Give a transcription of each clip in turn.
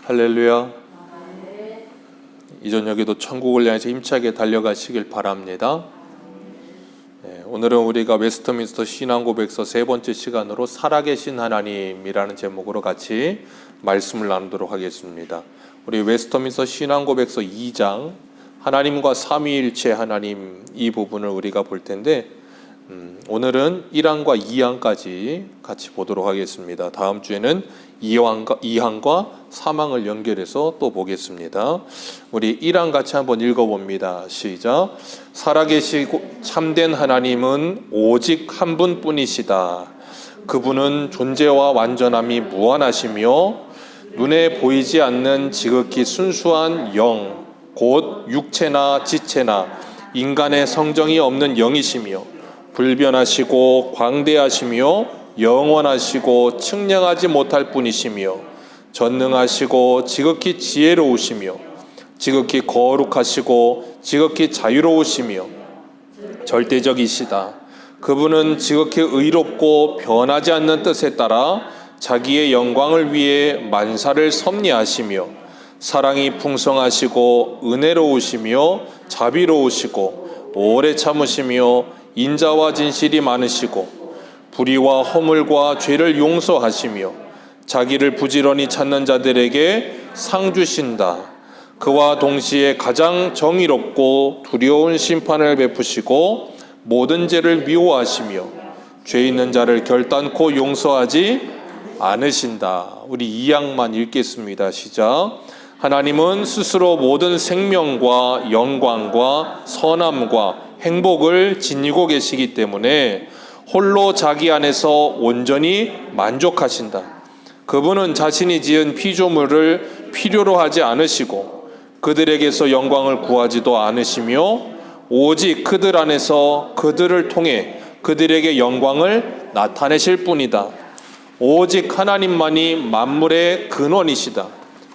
할렐루야. 이 저녁에도 천국을 향해서 힘차게 달려가시길 바랍니다. 오늘은 우리가 웨스트민스터 신앙고백서 세 번째 시간으로 살아계신 하나님이라는 제목으로 같이 말씀을 나누도록 하겠습니다. 우리 웨스트민스터 신앙고백서 2장 하나님과 삼위일체 하나님 이 부분을 우리가 볼 텐데 오늘은 1항과 2항까지 같이 보도록 하겠습니다. 다음 주에는 2항과 3항을 연결해서 또 보겠습니다. 우리 1항 같이 한번 읽어봅니다. 시작. 살아계시고 참된 하나님은 오직 한 분뿐이시다. 그분은 존재와 완전함이 무한하시며 눈에 보이지 않는 지극히 순수한 영, 곧 육체나 지체나 인간의 성정이 없는 영이시며 불변하시고 광대하시며 영원하시고 측량하지 못할 분이시며 전능하시고 지극히 지혜로우시며 지극히 거룩하시고 지극히 자유로우시며 절대적이시다. 그분은 지극히 의롭고 변하지 않는 뜻에 따라 자기의 영광을 위해 만사를 섭리하시며 사랑이 풍성하시고 은혜로우시며 자비로우시고 오래 참으시며 인자와 진실이 많으시고 불의와 허물과 죄를 용서하시며 자기를 부지런히 찾는 자들에게 상 주신다. 그와 동시에 가장 정의롭고 두려운 심판을 베푸시고 모든 죄를 미워하시며 죄 있는 자를 결단코 용서하지 않으신다. 우리 2항만 읽겠습니다. 시작. 하나님은 스스로 모든 생명과 영광과 선함과 행복을 지니고 계시기 때문에 홀로 자기 안에서 온전히 만족하신다. 그분은 자신이 지은 피조물을 필요로 하지 않으시고 그들에게서 영광을 구하지도 않으시며 오직 그들 안에서 그들을 통해 그들에게 영광을 나타내실 뿐이다. 오직 하나님만이 만물의 근원이시다.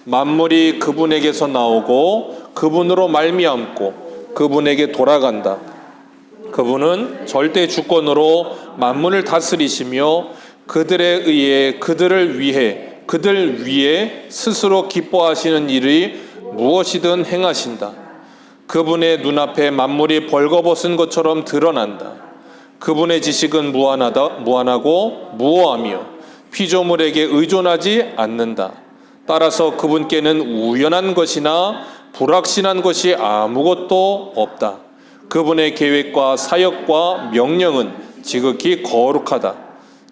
만물이 그분에게서 나오고 그분으로 말미암고 그분에게 돌아간다. 그분은 절대 주권으로 만물을 다스리시며 그들에 의해 그들 위에 스스로 기뻐하시는 일이 무엇이든 행하신다. 그분의 눈앞에 만물이 벌거벗은 것처럼 드러난다. 그분의 지식은 무한하고 무오하며 피조물에게 의존하지 않는다. 따라서 그분께는 우연한 것이나 불확실한 것이 아무것도 없다. 그분의 계획과 사역과 명령은 지극히 거룩하다.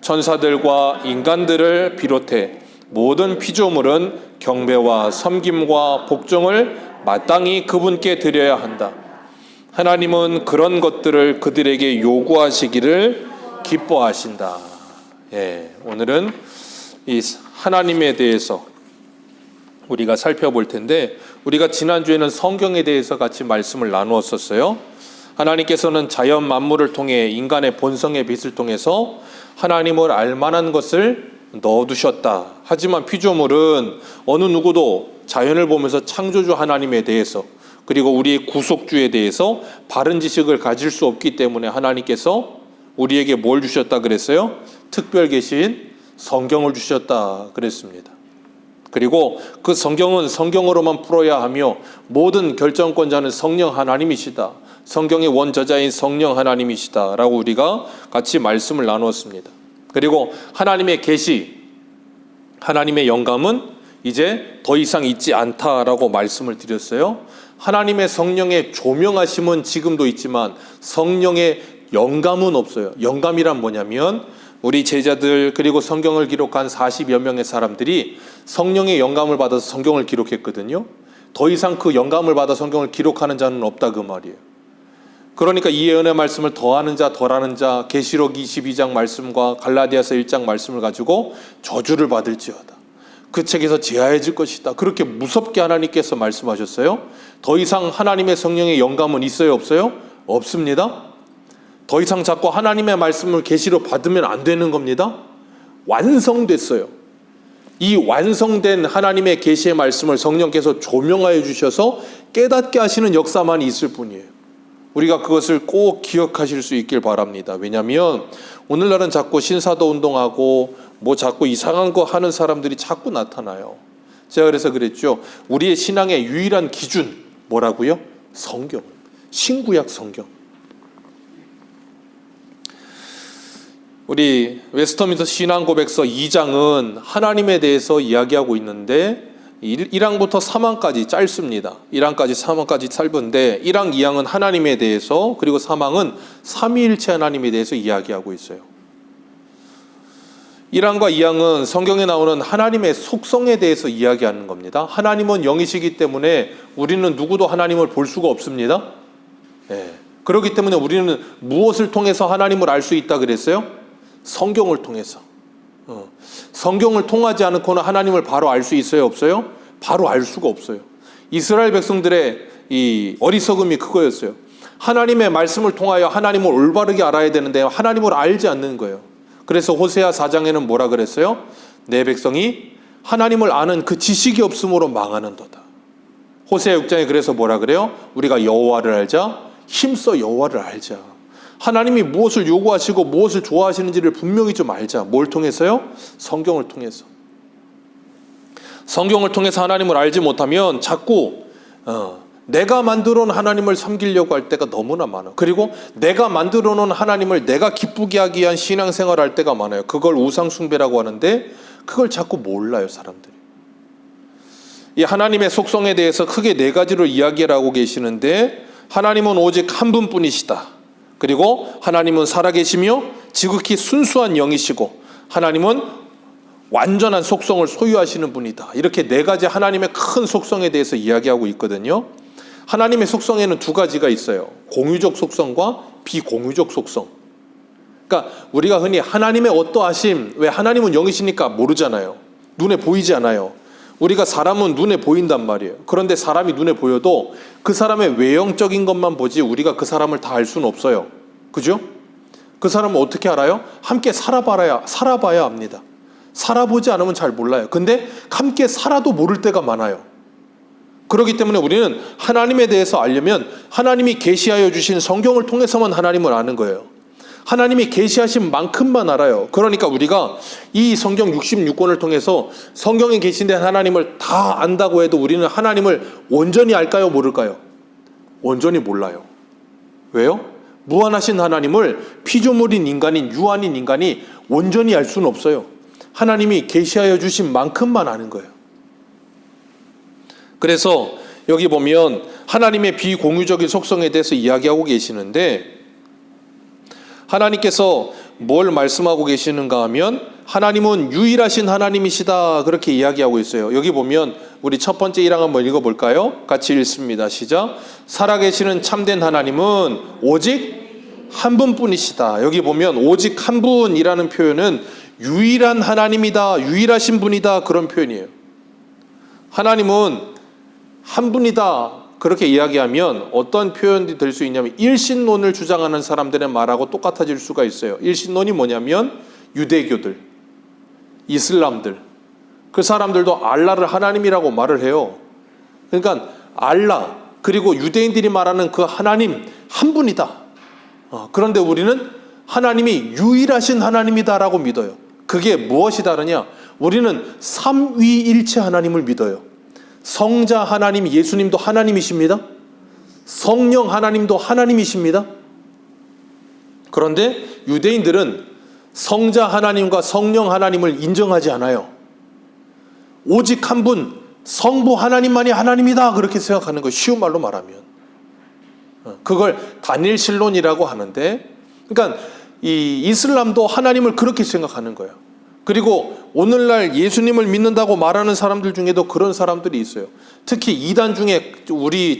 천사들과 인간들을 비롯해 모든 피조물은 경배와 섬김과 복종을 마땅히 그분께 드려야 한다. 하나님은 그런 것들을 그들에게 요구하시기를 기뻐하신다. 오늘은 이 하나님에 대해서 우리가 살펴볼 텐데 우리가 지난주에는 성경에 대해서 같이 말씀을 나누었었어요. 하나님께서는 자연 만물을 통해 인간의 본성의 빛을 통해서 하나님을 알만한 것을 넣어두셨다. 하지만 피조물은 어느 누구도 자연을 보면서 창조주 하나님에 대해서 그리고 우리의 구속주에 대해서 바른 지식을 가질 수 없기 때문에 하나님께서 우리에게 뭘 주셨다 그랬어요? 특별 계신 성경을 주셨다 그랬습니다. 그리고 그 성경은 성경으로만 풀어야 하며 모든 결정권자는 성령 하나님이시다. 성경의 원저자인 성령 하나님이시다 라고 우리가 같이 말씀을 나누었습니다. 그리고 하나님의 계시, 하나님의 영감은 이제 더 이상 있지 않다라고 말씀을 드렸어요. 하나님의 성령의 조명하심은 지금도 있지만 성령의 영감은 없어요. 영감이란 뭐냐면 우리 제자들 그리고 성경을 기록한 40여 명의 사람들이 성령의 영감을 받아서 성경을 기록했거든요. 더 이상 그 영감을 받아 성경을 기록하는 자는 없다 그 말이에요. 그러니까 이 예언의 말씀을 더하는 자 덜하는 자 계시록 22장 말씀과 갈라디아서 1장 말씀을 가지고 저주를 받을지어다. 그 책에서 제하해질 것이다. 그렇게 무섭게 하나님께서 말씀하셨어요. 더 이상 하나님의 성령의 영감은 있어요 없어요? 없습니다. 더 이상 자꾸 하나님의 말씀을 계시로 받으면 안 되는 겁니다. 완성됐어요. 이 완성된 하나님의 계시의 말씀을 성령께서 조명하여 주셔서 깨닫게 하시는 역사만 있을 뿐이에요. 우리가 그것을 꼭 기억하실 수 있길 바랍니다. 왜냐하면 오늘날은 자꾸 신사도 운동하고 뭐 자꾸 이상한 거 하는 사람들이 자꾸 나타나요. 제가 그래서 그랬죠. 우리의 신앙의 유일한 기준 뭐라고요? 성경. 신구약 성경. 우리 웨스터민스터 신앙고백서 2장은 하나님에 대해서 이야기하고 있는데 1항부터 3항까지 짧습니다. 1항까지 3항까지 짧은데 1항, 2항은 하나님에 대해서, 그리고 3항은 삼위일체 하나님에 대해서 이야기하고 있어요. 1항과 2항은 성경에 나오는 하나님의 속성에 대해서 이야기하는 겁니다. 하나님은 영이시기 때문에 우리는 누구도 하나님을 볼 수가 없습니다. 그렇기 때문에 우리는 무엇을 통해서 하나님을 알 수 있다 그랬어요? 성경을 통해서. 성경을 통하지 않고는 하나님을 바로 알 수 있어요, 없어요? 바로 알 수가 없어요. 이스라엘 백성들의 이 어리석음이 그거였어요. 하나님의 말씀을 통하여 하나님을 올바르게 알아야 되는데 하나님을 알지 않는 거예요. 그래서 호세아 4장에는 뭐라 그랬어요? 내 백성이 하나님을 아는 그 지식이 없음으로 망하는도다. 호세아 6장에 그래서 뭐라 그래요? 우리가 여호와를 알자, 힘써 여호와를 알자. 하나님이 무엇을 요구하시고 무엇을 좋아하시는지를 분명히 좀 알자. 뭘 통해서요? 성경을 통해서. 성경을 통해서 하나님을 알지 못하면 자꾸 내가 만들어 놓은 하나님을 섬기려고 할 때가 너무나 많아. 그리고 내가 만들어 놓은 하나님을 내가 기쁘게 하기 위한 신앙생활을 할 때가 많아요. 그걸 우상숭배라고 하는데 그걸 자꾸 몰라요, 사람들이. 이 하나님의 속성에 대해서 크게 4가지로 이야기를 하고 계시는데, 하나님은 오직 한 분뿐이시다. 그리고 하나님은 살아계시며 지극히 순수한 영이시고 하나님은 완전한 속성을 소유하시는 분이다. 이렇게 4가지 하나님의 큰 속성에 대해서 이야기하고 있거든요. 하나님의 속성에는 2가지가 있어요. 공유적 속성과 비공유적 속성. 그러니까 우리가 흔히 하나님의 어떠하심, 왜 하나님은 영이시니까 모르잖아요. 눈에 보이지 않아요. 우리가 사람은 눈에 보인단 말이에요. 그런데 사람이 눈에 보여도 그 사람의 외형적인 것만 보지 우리가 그 사람을 다 알 수는 없어요. 그죠? 그 사람은 어떻게 알아요? 함께 살아봐야 압니다. 살아보지 않으면 잘 몰라요. 근데 함께 살아도 모를 때가 많아요. 그렇기 때문에 우리는 하나님에 대해서 알려면 하나님이 계시하여 주신 성경을 통해서만 하나님을 아는 거예요. 하나님이 계시하신 만큼만 알아요. 그러니까 우리가 이 성경 66권을 통해서 성경에 계신 하나님을 다 안다고 해도 우리는 하나님을 온전히 알까요? 모를까요? 온전히 몰라요. 왜요? 무한하신 하나님을 피조물인 인간인 유한인 인간이 온전히 알 수는 없어요. 하나님이 계시하여 주신 만큼만 아는 거예요. 그래서 여기 보면 하나님의 비공유적인 속성에 대해서 이야기하고 계시는데, 하나님께서 뭘 말씀하고 계시는가 하면 하나님은 유일하신 하나님이시다, 그렇게 이야기하고 있어요. 여기 보면 우리 첫 번째 1항 한번 읽어볼까요? 같이 읽습니다. 시작. 살아계시는 참된 하나님은 오직 한 분뿐이시다. 여기 보면 오직 한 분이라는 표현은 유일한 하나님이다, 유일하신 분이다, 그런 표현이에요. 하나님은 한 분이다, 그렇게 이야기하면 어떤 표현이 될 수 있냐면 일신론을 주장하는 사람들의 말하고 똑같아질 수가 있어요. 일신론이 뭐냐면 유대교들, 이슬람들, 그 사람들도 알라를 하나님이라고 말을 해요. 그러니까 알라, 그리고 유대인들이 말하는 그 하나님 한 분이다. 그런데 우리는 하나님이 유일하신 하나님이다라고 믿어요. 그게 무엇이 다르냐? 우리는 삼위일체 하나님을 믿어요. 성자 하나님 예수님도 하나님이십니다. 성령 하나님도 하나님이십니다. 그런데 유대인들은 성자 하나님과 성령 하나님을 인정하지 않아요. 오직 한 분, 성부 하나님만이 하나님이다, 그렇게 생각하는 거예요. 쉬운 말로 말하면. 그걸 다니엘신론이라고 하는데, 그러니까 이 이슬람도 하나님을 그렇게 생각하는 거예요. 그리고 오늘날 예수님을 믿는다고 말하는 사람들 중에도 그런 사람들이 있어요. 특히 이단 중에 우리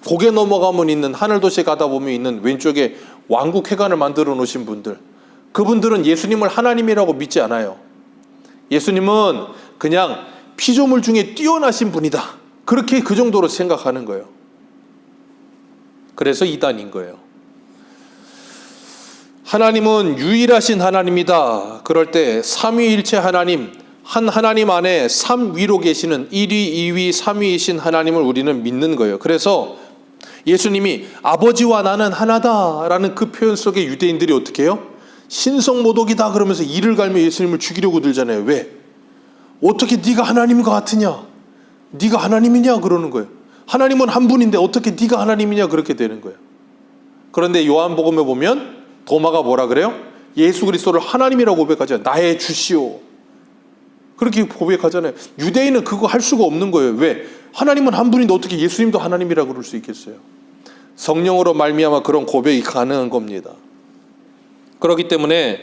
고개 넘어가면 있는 하늘도시에 가다 보면 있는 왼쪽에 왕국회관을 만들어 놓으신 분들, 그분들은 예수님을 하나님이라고 믿지 않아요. 예수님은 그냥 피조물 중에 뛰어나신 분이다, 그렇게 그 정도로 생각하는 거예요. 그래서 이단인 거예요. 하나님은 유일하신 하나님이다. 그럴 때 삼위일체 하나님, 한 하나님 안에 삼위로 계시는 1위, 2위, 3위이신 하나님을 우리는 믿는 거예요. 그래서 예수님이 아버지와 나는 하나다라는 그 표현 속에 유대인들이 어떻게 해요? 신성모독이다 그러면서 이를 갈며 예수님을 죽이려고 들잖아요. 왜? 어떻게 네가 하나님과 같으냐? 네가 하나님이냐? 그러는 거예요. 하나님은 한 분인데 어떻게 네가 하나님이냐? 그렇게 되는 거예요. 그런데 요한복음에 보면 도마가 뭐라 그래요? 예수 그리스도를 하나님이라고 고백하잖아요. 나의 주시오. 그렇게 고백하잖아요. 유대인은 그거 할 수가 없는 거예요. 왜? 하나님은 한 분인데 어떻게 예수님도 하나님이라고 그럴 수 있겠어요? 성령으로 말미암아 그런 고백이 가능한 겁니다. 그렇기 때문에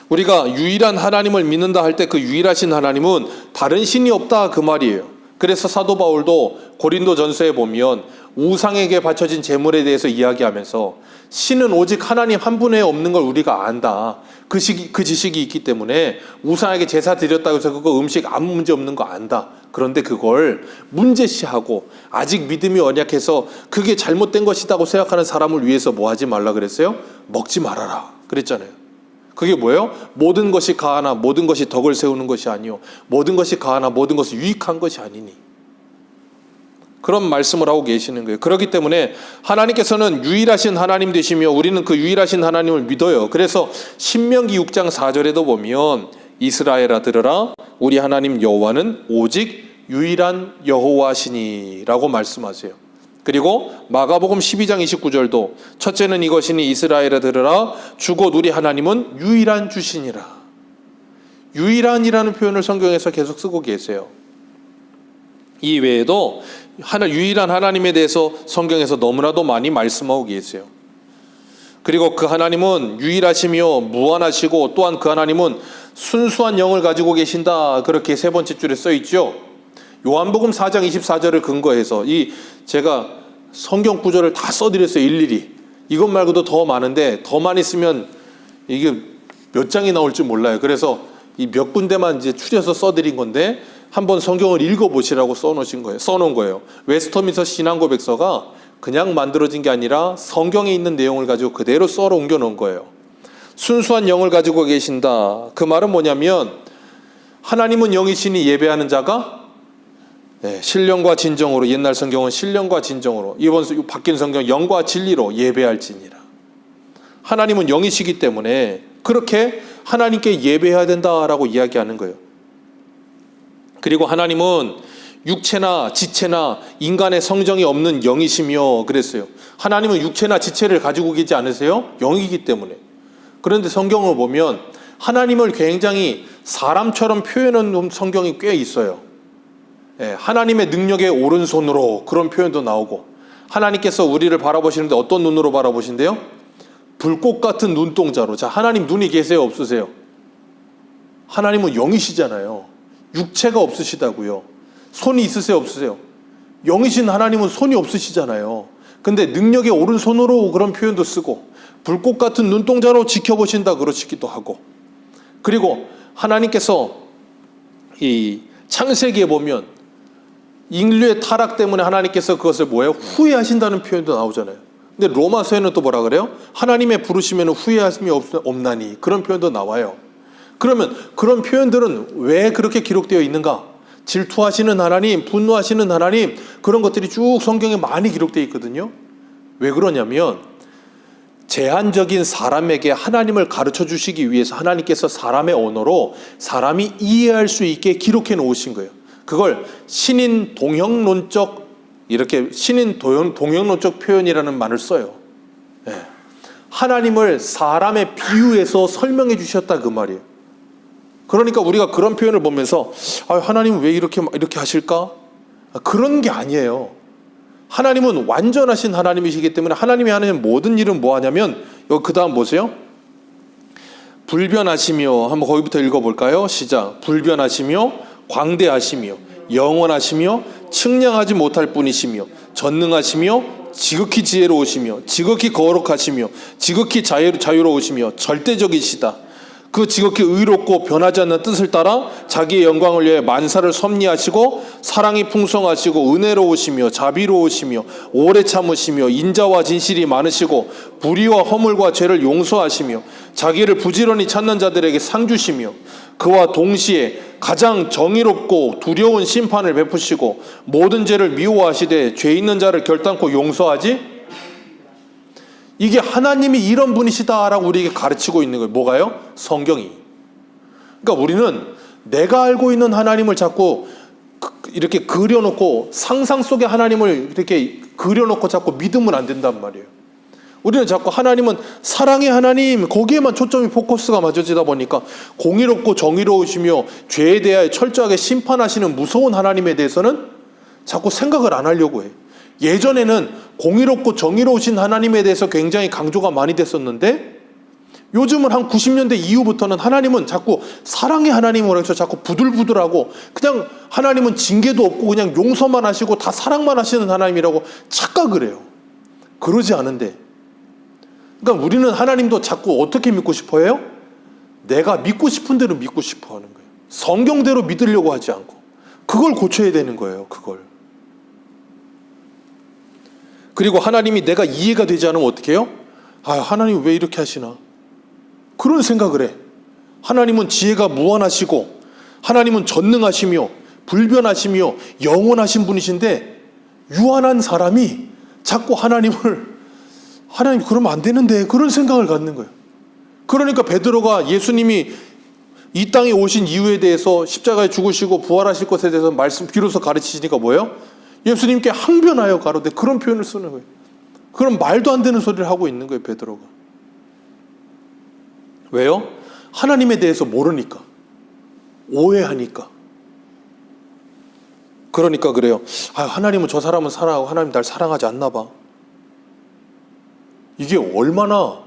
우리가 유일한 하나님을 믿는다 할 때 그 유일하신 하나님은 다른 신이 없다 그 말이에요. 그래서 사도 바울도 고린도전서에 보면 우상에게 바쳐진 제물에 대해서 이야기하면서 신은 오직 하나님 한 분에 없는 걸 우리가 안다. 그 지식이 있기 때문에 우상에게 제사 드렸다고 해서 그거 음식 아무 문제 없는 거 안다. 그런데 그걸 문제시하고 아직 믿음이 언약해서 그게 잘못된 것이라고 생각하는 사람을 위해서 뭐 하지 말라 그랬어요? 먹지 말아라 그랬잖아요. 그게 뭐예요? 모든 것이 가하나 모든 것이 덕을 세우는 것이 아니요 모든 것이 가하나 모든 것이 유익한 것이 아니니, 그런 말씀을 하고 계시는 거예요. 그렇기 때문에 하나님께서는 유일하신 하나님 되시며 우리는 그 유일하신 하나님을 믿어요. 그래서 신명기 6장 4절에도 보면 이스라엘아 들으라 우리 하나님 여호와는 오직 유일한 여호와시니 라고 말씀하세요. 그리고 마가복음 12장 29절도 첫째는 이것이니 이스라엘아 들으라 주 곧 우리 하나님은 유일한 주시니라. 유일한이라는 표현을 성경에서 계속 쓰고 계세요. 이 외에도 유일한 하나님에 대해서 성경에서 너무나도 많이 말씀하고 계세요. 그리고 그 하나님은 유일하시며 무한하시고 또한 그 하나님은 순수한 영을 가지고 계신다. 그렇게 세 번째 줄에 써 있죠. 요한복음 4장 24절을 근거해서 제가 성경 구절을 다 써드렸어요. 일일이. 이것 말고도 더 많은데 더 많이 쓰면 이게 몇 장이 나올지 몰라요. 그래서 이 몇 군데만 이제 추려서 써드린 건데 한번 성경을 읽어보시라고 써놓은 거예요. 웨스터민스터 신앙고백서가 그냥 만들어진 게 아니라 성경에 있는 내용을 가지고 그대로 썰어 옮겨놓은 거예요. 순수한 영을 가지고 계신다. 그 말은 뭐냐면 하나님은 영이시니 예배하는 자가 신령과 진정으로, 옛날 성경은 신령과 진정으로, 이번 바뀐 성경 영과 진리로 예배할지니라. 하나님은 영이시기 때문에 그렇게 하나님께 예배해야 된다라고 이야기하는 거예요. 그리고 하나님은 육체나 지체나 인간의 성정이 없는 영이시며 그랬어요. 하나님은 육체나 지체를 가지고 계지 않으세요? 영이기 때문에. 그런데 성경을 보면 하나님을 굉장히 사람처럼 표현하는 성경이 꽤 있어요. 하나님의 능력의 오른손으로 그런 표현도 나오고, 하나님께서 우리를 바라보시는데 어떤 눈으로 바라보신대요? 불꽃 같은 눈동자로. 자, 하나님 눈이 계세요? 없으세요? 하나님은 영이시잖아요. 육체가 없으시다고요. 손이 있으세요? 없으세요? 영이신 하나님은 손이 없으시잖아요. 근데 능력의 오른손으로 그런 표현도 쓰고 불꽃 같은 눈동자로 지켜보신다 그러시기도 하고, 그리고 하나님께서 이 창세기에 보면 인류의 타락 때문에 하나님께서 그것을 뭐예요? 후회하신다는 표현도 나오잖아요. 근데 로마서에는 또 뭐라 그래요? 하나님의 부르심에는 후회하심이 없나니, 그런 표현도 나와요. 그러면 그런 표현들은 왜 그렇게 기록되어 있는가? 질투하시는 하나님, 분노하시는 하나님, 그런 것들이 쭉 성경에 많이 기록되어 있거든요. 왜 그러냐면 제한적인 사람에게 하나님을 가르쳐 주시기 위해서 하나님께서 사람의 언어로 사람이 이해할 수 있게 기록해 놓으신 거예요. 그걸 신인 동형론적, 이렇게 신인 동형론적 표현이라는 말을 써요. 하나님을 사람의 비유해서 설명해 주셨다 그 말이에요. 그러니까 우리가 그런 표현을 보면서 하나님은 왜 이렇게 하실까? 그런 게 아니에요. 하나님은 완전하신 하나님이시기 때문에 하나님이 하는 모든 일은 뭐 하냐면, 여기 그 다음 보세요. 불변하시며, 한번 거기부터 읽어볼까요? 시작. 불변하시며 광대하시며 영원하시며 측량하지 못할 분이시며 전능하시며 지극히 지혜로우시며 지극히 거룩하시며 지극히 자유로우시며 절대적이시다. 그 지극히 의롭고 변하지 않는 뜻을 따라 자기의 영광을 위해 만사를 섭리하시고 사랑이 풍성하시고 은혜로우시며 자비로우시며 오래 참으시며 인자와 진실이 많으시고 불의와 허물과 죄를 용서하시며 자기를 부지런히 찾는 자들에게 상 주시며 그와 동시에 가장 정의롭고 두려운 심판을 베푸시고 모든 죄를 미워하시되 죄 있는 자를 결단코 용서하지. 이게 하나님이 이런 분이시다라고 우리에게 가르치고 있는 거예요. 뭐가요? 성경이. 그러니까 우리는 내가 알고 있는 하나님을 자꾸 이렇게 그려놓고 상상 속의 하나님을 이렇게 그려놓고 자꾸 믿으면 안 된단 말이에요. 우리는 자꾸 하나님은 사랑의 하나님, 거기에만 초점이 포커스가 맞춰지다 보니까 공의롭고 정의로우시며 죄에 대하여 철저하게 심판하시는 무서운 하나님에 대해서는 자꾸 생각을 안 하려고 해요. 예전에는 공의롭고 정의로우신 하나님에 대해서 굉장히 강조가 많이 됐었는데 요즘은 한 90년대 이후부터는 하나님은 자꾸 사랑의 하나님으로 해서 자꾸 부들부들하고 그냥 하나님은 징계도 없고 그냥 용서만 하시고 다 사랑만 하시는 하나님이라고 착각을 해요. 그러지 않은데, 그러니까 우리는 하나님도 자꾸 어떻게 믿고 싶어 해요? 내가 믿고 싶은 대로 믿고 싶어 하는 거예요. 성경대로 믿으려고 하지 않고. 그걸 고쳐야 되는 거예요. 그걸. 그리고 하나님이 내가 이해가 되지 않으면 어떻게 해요? 하나님 왜 이렇게 하시나? 그런 생각을 해. 하나님은 지혜가 무한하시고 하나님은 전능하시며 불변하시며 영원하신 분이신데 유한한 사람이 자꾸 하나님 그러면 안 되는데 그런 생각을 갖는 거예요. 그러니까 베드로가 예수님이 이 땅에 오신 이유에 대해서 십자가에 죽으시고 부활하실 것에 대해서 말씀 비로소 가르치시니까 뭐예요? 예수님께 항변하여 가로되, 그런 표현을 쓰는 거예요. 그런 말도 안 되는 소리를 하고 있는 거예요, 베드로가. 왜요? 하나님에 대해서 모르니까. 오해하니까. 그러니까 그래요. 하나님은 저 사람은 사랑하고 하나님 날 사랑하지 않나 봐. 이게 얼마나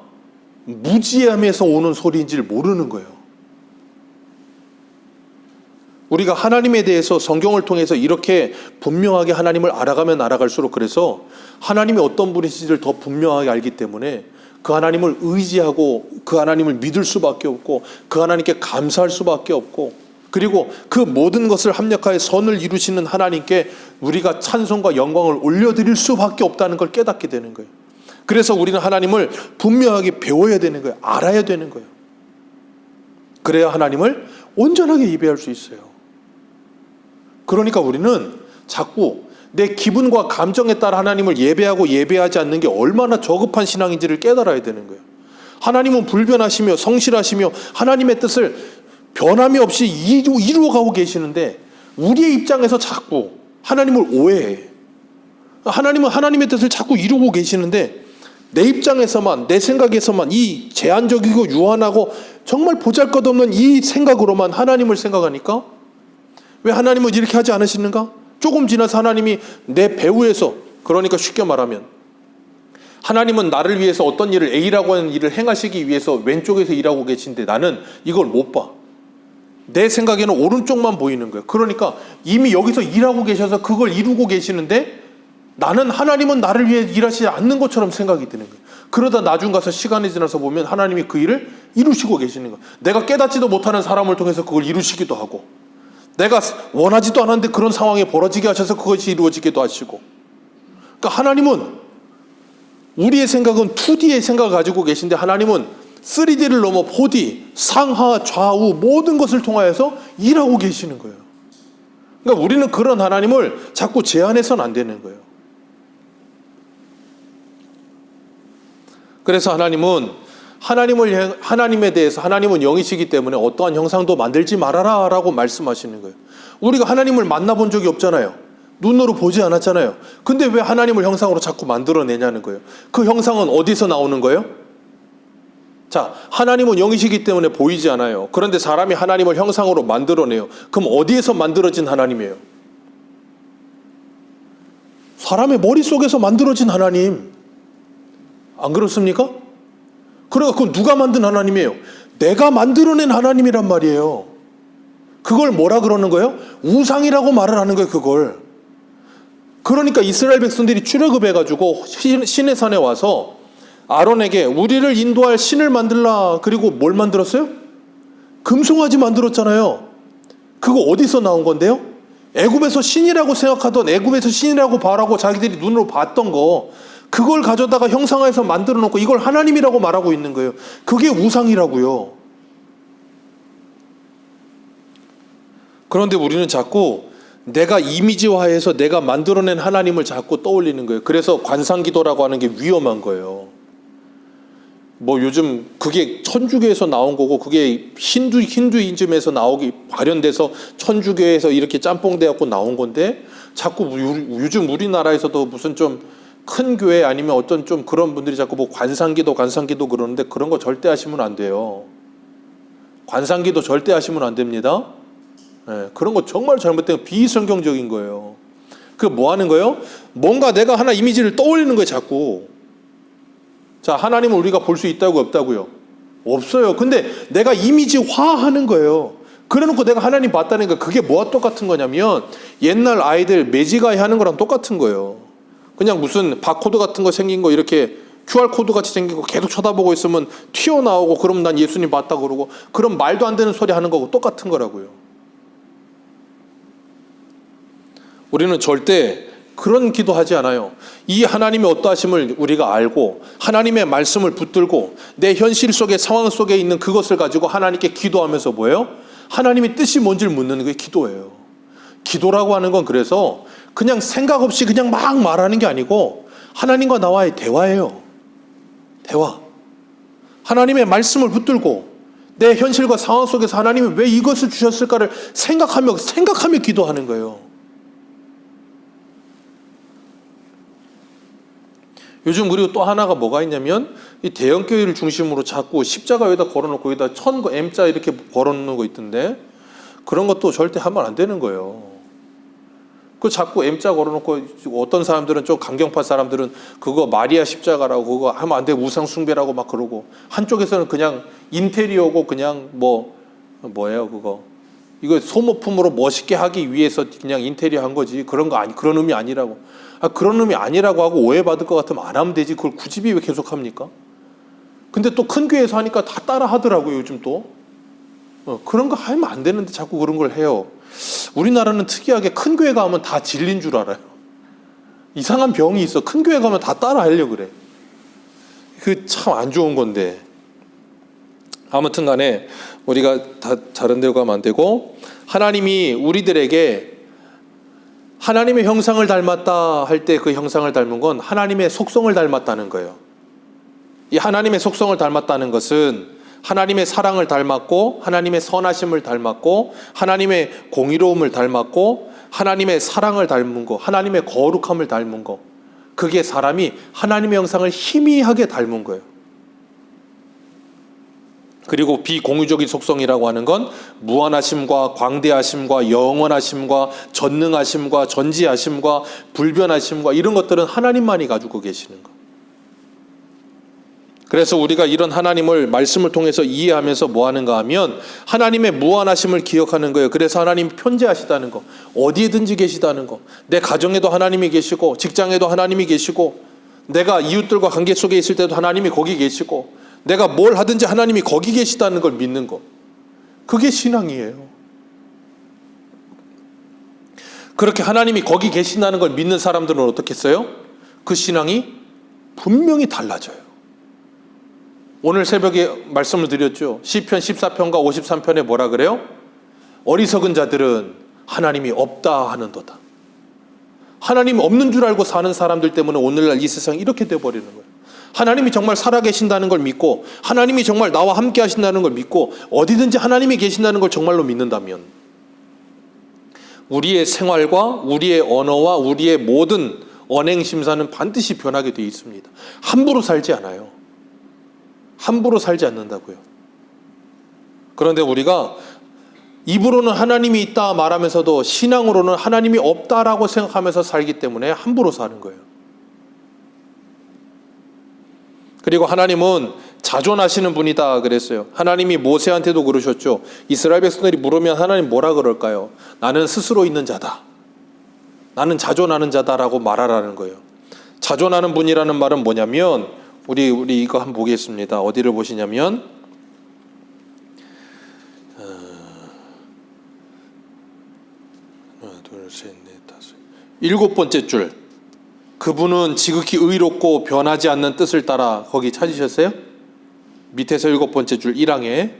무지함에서 오는 소리인지를 모르는 거예요. 우리가 하나님에 대해서 성경을 통해서 이렇게 분명하게 하나님을 알아가면 알아갈수록, 그래서 하나님이 어떤 분이신지를 더 분명하게 알기 때문에 그 하나님을 의지하고 그 하나님을 믿을 수밖에 없고 그 하나님께 감사할 수밖에 없고, 그리고 그 모든 것을 합력하여 선을 이루시는 하나님께 우리가 찬송과 영광을 올려드릴 수밖에 없다는 걸 깨닫게 되는 거예요. 그래서 우리는 하나님을 분명하게 배워야 되는 거예요. 알아야 되는 거예요. 그래야 하나님을 온전하게 예배할 수 있어요. 그러니까 우리는 자꾸 내 기분과 감정에 따라 하나님을 예배하고 예배하지 않는 게 얼마나 저급한 신앙인지를 깨달아야 되는 거예요. 하나님은 불변하시며 성실하시며 하나님의 뜻을 변함이 없이 이루어가고 계시는데 우리의 입장에서 자꾸 하나님을 오해해. 하나님은 하나님의 뜻을 자꾸 이루고 계시는데 내 입장에서만, 내 생각에서만 이 제한적이고 유한하고 정말 보잘것없는 이 생각으로만 하나님을 생각하니까, 왜 하나님은 이렇게 하지 않으시는가? 조금 지나서 하나님이 내 배후에서, 그러니까 쉽게 말하면 하나님은 나를 위해서 어떤 일을, A라고 하는 일을 행하시기 위해서 왼쪽에서 일하고 계신데 나는 이걸 못 봐. 내 생각에는 오른쪽만 보이는 거예요. 그러니까 이미 여기서 일하고 계셔서 그걸 이루고 계시는데 나는 하나님은 나를 위해 일하시지 않는 것처럼 생각이 드는 거예요. 그러다 나중 가서 시간이 지나서 보면 하나님이 그 일을 이루시고 계시는 거예요. 내가 깨닫지도 못하는 사람을 통해서 그걸 이루시기도 하고, 내가 원하지도 않았는데 그런 상황이 벌어지게 하셔서 그것이 이루어지기도 하시고. 그러니까 하나님은, 우리의 생각은 2D의 생각을 가지고 계신데 하나님은 3D를 넘어 4D, 상하, 좌우 모든 것을 통하여서 일하고 계시는 거예요. 그러니까 우리는 그런 하나님을 자꾸 제한해서는 안 되는 거예요. 그래서 하나님은 하나님에 대해서, 하나님은 영이시기 때문에 어떠한 형상도 만들지 말아라 라고 말씀하시는 거예요. 우리가 하나님을 만나본 적이 없잖아요. 눈으로 보지 않았잖아요. 근데 왜 하나님을 형상으로 자꾸 만들어내냐는 거예요. 그 형상은 어디서 나오는 거예요? 자, 하나님은 영이시기 때문에 보이지 않아요. 그런데 사람이 하나님을 형상으로 만들어내요. 그럼 어디에서 만들어진 하나님이에요? 사람의 머릿속에서 만들어진 하나님. 안 그렇습니까? 그러니까 그건 누가 만든 하나님이에요? 내가 만들어낸 하나님이란 말이에요. 그걸 뭐라 그러는 거예요? 우상이라고 말을 하는 거예요, 그걸. 그러니까 이스라엘 백성들이 출애굽해가지고 신의 산에 와서 아론에게 우리를 인도할 신을 만들라. 그리고 뭘 만들었어요? 금송아지 만들었잖아요. 그거 어디서 나온 건데요? 애굽에서 신이라고 생각하던, 애굽에서 신이라고 바라고 자기들이 눈으로 봤던 거, 그걸 가져다가 형상화해서 만들어 놓고 이걸 하나님이라고 말하고 있는 거예요. 그게 우상이라고요. 그런데 우리는 자꾸 내가 이미지화해서 내가 만들어낸 하나님을 자꾸 떠올리는 거예요. 그래서 관상기도라고 하는 게 위험한 거예요. 뭐 요즘 그게 천주교에서 나온 거고 그게 힌두이즘에서 나오기 발현돼서 천주교에서 이렇게 짬뽕돼 갖고 나온 건데 자꾸 요즘 우리나라에서도 무슨 좀 큰 교회 아니면 어떤 좀 그런 분들이 자꾸 뭐 관상기도 그러는데 그런 거 절대 하시면 안 돼요. 관상기도 절대 하시면 안 됩니다. 네, 그런 거 정말 잘못된 비성경적인 거예요. 그 뭐 하는 거예요? 뭔가 내가 하나 이미지를 떠올리는 거예요, 자꾸. 자, 하나님을 우리가 볼 수 있다고 없다고요? 없어요. 근데 내가 이미지화하는 거예요. 그래놓고 내가 하나님 봤다니까 그게 뭐와 똑같은 거냐면 옛날 아이들 매지가이 하는 거랑 똑같은 거예요. 그냥 무슨 바코드 같은 거 생긴 거 이렇게 QR코드 같이 생긴 거 계속 쳐다보고 있으면 튀어나오고 그럼 난 예수님 봤다 그러고 그럼 말도 안 되는 소리 하는 거고 똑같은 거라고요. 우리는 절대 그런 기도하지 않아요. 이 하나님의 어떠하심을 우리가 알고 하나님의 말씀을 붙들고 내 현실 속의 상황 속에 있는 그것을 가지고 하나님께 기도하면서 뭐예요? 하나님의 뜻이 뭔지를 묻는 게 기도예요. 기도라고 하는 건 그래서 그냥 생각 없이 그냥 막 말하는 게 아니고 하나님과 나와의 대화예요. 대화. 하나님의 말씀을 붙들고 내 현실과 상황 속에서 하나님이 왜 이것을 주셨을까를 생각하며 기도하는 거예요. 요즘 그리고 또 하나가 뭐가 있냐면 이 대형교회를 중심으로 자꾸 십자가 여기다 걸어놓고 여기다 M자 이렇게 걸어놓는 거 있던데 그런 것도 절대 하면 안 되는 거예요. 그 자꾸 M자 걸어놓고 어떤 사람들은 좀 강경파 사람들은 그거 마리아 십자가라고 그거 하면 안 돼 우상 숭배라고 막 그러고 한쪽에서는 그냥 인테리어고 그냥 뭐예요 그거 이거 소모품으로 멋있게 하기 위해서 그냥 인테리어 한 거지 그런 의미 아니라고 그런 의미 아니라고 하고 오해받을 것 같으면 안 하면 되지 그걸 굳이 왜 계속 합니까? 근데 또 큰 교회에서 하니까 다 따라 하더라고요 요즘 또 그런 거 하면 안 되는데 자꾸 그런 걸 해요. 우리나라는 특이하게 큰 교회 가면 다 진리인 줄 알아요. 이상한 병이 있어. 큰 교회 가면 다 따라 하려고 그래. 그 참 안 좋은 건데. 아무튼 간에 우리가 다 다른 데로 가면 안 되고 하나님이 우리들에게 하나님의 형상을 닮았다 할 때 그 형상을 닮은 건 하나님의 속성을 닮았다는 거예요. 이 하나님의 속성을 닮았다는 것은 하나님의 사랑을 닮았고 하나님의 선하심을 닮았고 하나님의 공의로움을 닮았고 하나님의 사랑을 닮은 거 하나님의 거룩함을 닮은 거 그게 사람이 하나님의 형상을 희미하게 닮은 거예요. 그리고 비공유적인 속성이라고 하는 건 무한하심과 광대하심과 영원하심과 전능하심과 전지하심과 불변하심과 이런 것들은 하나님만이 가지고 계시는 거. 그래서 우리가 이런 하나님을 말씀을 통해서 이해하면서 뭐 하는가 하면 하나님의 무한하심을 기억하는 거예요. 그래서 하나님이 편재하시다는 거, 어디에든지 계시다는 거, 내 가정에도 하나님이 계시고 직장에도 하나님이 계시고 내가 이웃들과 관계 속에 있을 때도 하나님이 거기 계시고 내가 뭘 하든지 하나님이 거기 계시다는 걸 믿는 거, 그게 신앙이에요. 그렇게 하나님이 거기 계신다는 걸 믿는 사람들은 어떻겠어요? 그 신앙이 분명히 달라져요. 오늘 새벽에 말씀을 드렸죠. 시편 14편과 53편에 뭐라 그래요? 어리석은 자들은 하나님이 없다 하는도다. 하나님 없는 줄 알고 사는 사람들 때문에 오늘날 이 세상이 이렇게 되어버리는 거예요. 하나님이 정말 살아계신다는 걸 믿고 하나님이 정말 나와 함께 하신다는 걸 믿고 어디든지 하나님이 계신다는 걸 정말로 믿는다면 우리의 생활과 우리의 언어와 우리의 모든 언행심사는 반드시 변하게 되어 있습니다. 함부로 살지 않아요. 함부로 살지 않는다고요. 그런데 우리가 입으로는 하나님이 있다 말하면서도 신앙으로는 하나님이 없다라고 생각하면서 살기 때문에 함부로 사는 거예요. 그리고 하나님은 자존하시는 분이다 그랬어요. 하나님이 모세한테도 그러셨죠. 이스라엘 백성들이 물으면 하나님 뭐라 그럴까요? 나는 스스로 있는 자다. 나는 자존하는 자다라고 말하라는 거예요. 자존하는 분이라는 말은 뭐냐면 우리 이거 한번 보겠습니다. 어디를 보시냐면 하나, 둘, 셋, 넷, 다섯, 7번째 줄. 그분은 지극히 의롭고 변하지 않는 뜻을 따라 거기 찾으셨어요? 밑에서 7번째 줄 1항에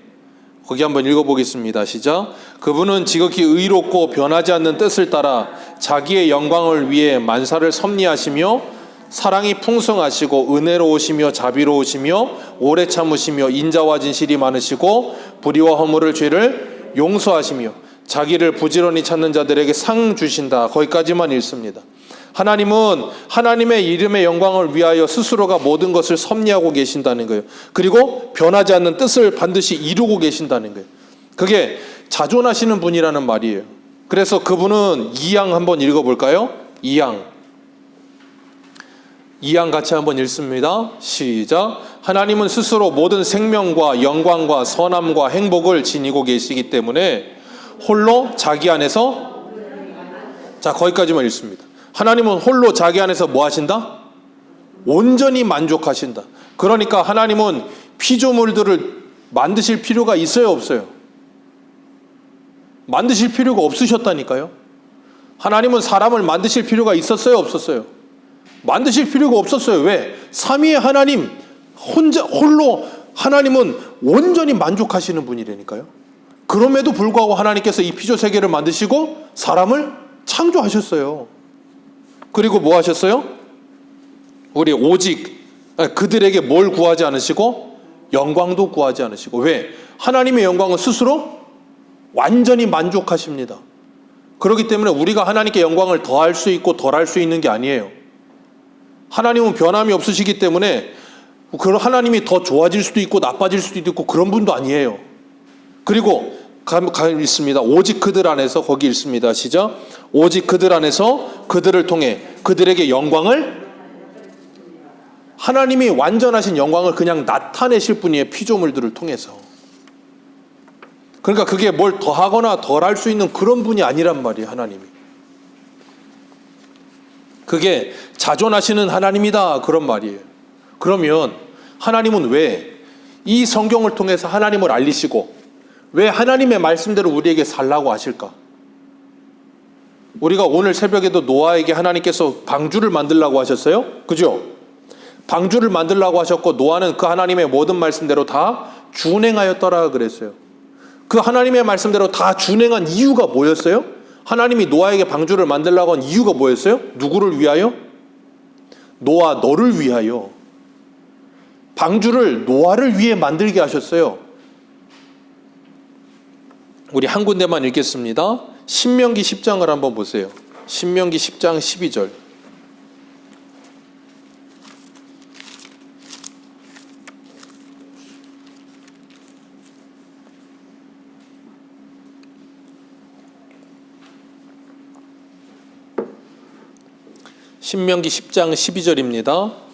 거기 한번 읽어보겠습니다. 시작. 그분은 지극히 의롭고 변하지 않는 뜻을 따라 자기의 영광을 위해 만사를 섭리하시며 사랑이 풍성하시고 은혜로우시며 자비로우시며 오래 참으시며 인자와 진실이 많으시고 불의와 허물을 죄를 용서하시며 자기를 부지런히 찾는 자들에게 상 주신다. 거기까지만 읽습니다. 하나님은 하나님의 이름의 영광을 위하여 스스로가 모든 것을 섭리하고 계신다는 거예요. 그리고 변하지 않는 뜻을 반드시 이루고 계신다는 거예요. 그게 자존하시는 분이라는 말이에요. 그래서 그분은 2양 한번 읽어볼까요? 2양 같이 한번 읽습니다. 시작. 하나님은 스스로 모든 생명과 영광과 선함과 행복을 지니고 계시기 때문에 홀로 자기 안에서, 자, 거기까지만 읽습니다. 하나님은 홀로 자기 안에서 뭐 하신다? 온전히 만족하신다. 그러니까 하나님은 피조물들을 만드실 필요가 있어요, 없어요? 만드실 필요가 없으셨다니까요. 하나님은 사람을 만드실 필요가 있었어요, 없었어요? 만드실 필요가 없었어요. 왜? 삼위의 하나님 홀로 하나님은 온전히 만족하시는 분이라니까요. 그럼에도 불구하고 하나님께서 이 피조 세계를 만드시고 사람을 창조하셨어요. 그리고 뭐 하셨어요? 우리 오직 그들에게 뭘 구하지 않으시고 영광도 구하지 않으시고. 왜? 하나님의 영광은 스스로 완전히 만족하십니다. 그렇기 때문에 우리가 하나님께 영광을 더할 수 있고 덜할 수 있는 게 아니에요. 하나님은 변함이 없으시기 때문에 하나님이 더 좋아질 수도 있고 나빠질 수도 있고 그런 분도 아니에요. 그리고 있습니다. 오직 그들 안에서, 거기 있습니다. 시작. 오직 그들 안에서 그들을 통해 그들에게 영광을, 하나님이 완전하신 영광을 그냥 나타내실 분이에요. 피조물들을 통해서. 그러니까 그게 뭘 더하거나 덜할 수 있는 그런 분이 아니란 말이에요. 하나님이. 그게 자존하시는 하나님이다, 그런 말이에요. 그러면 하나님은 왜 이 성경을 통해서 하나님을 알리시고 왜 하나님의 말씀대로 우리에게 살라고 하실까? 우리가 오늘 새벽에도 노아에게 하나님께서 방주를 만들라고 하셨어요? 그죠? 방주를 만들라고 하셨고 노아는 그 하나님의 모든 말씀대로 다 준행하였더라 그랬어요. 그 하나님의 말씀대로 다 준행한 이유가 뭐였어요? 하나님이 노아에게 방주를 만들라고 한 이유가 뭐였어요? 누구를 위하여? 노아, 너를 위하여. 방주를 노아를 위해 만들게 하셨어요. 우리 한 군데만 읽겠습니다. 신명기 10장을 한번 보세요. 신명기 10장 12절. 신명기 10장 12절입니다.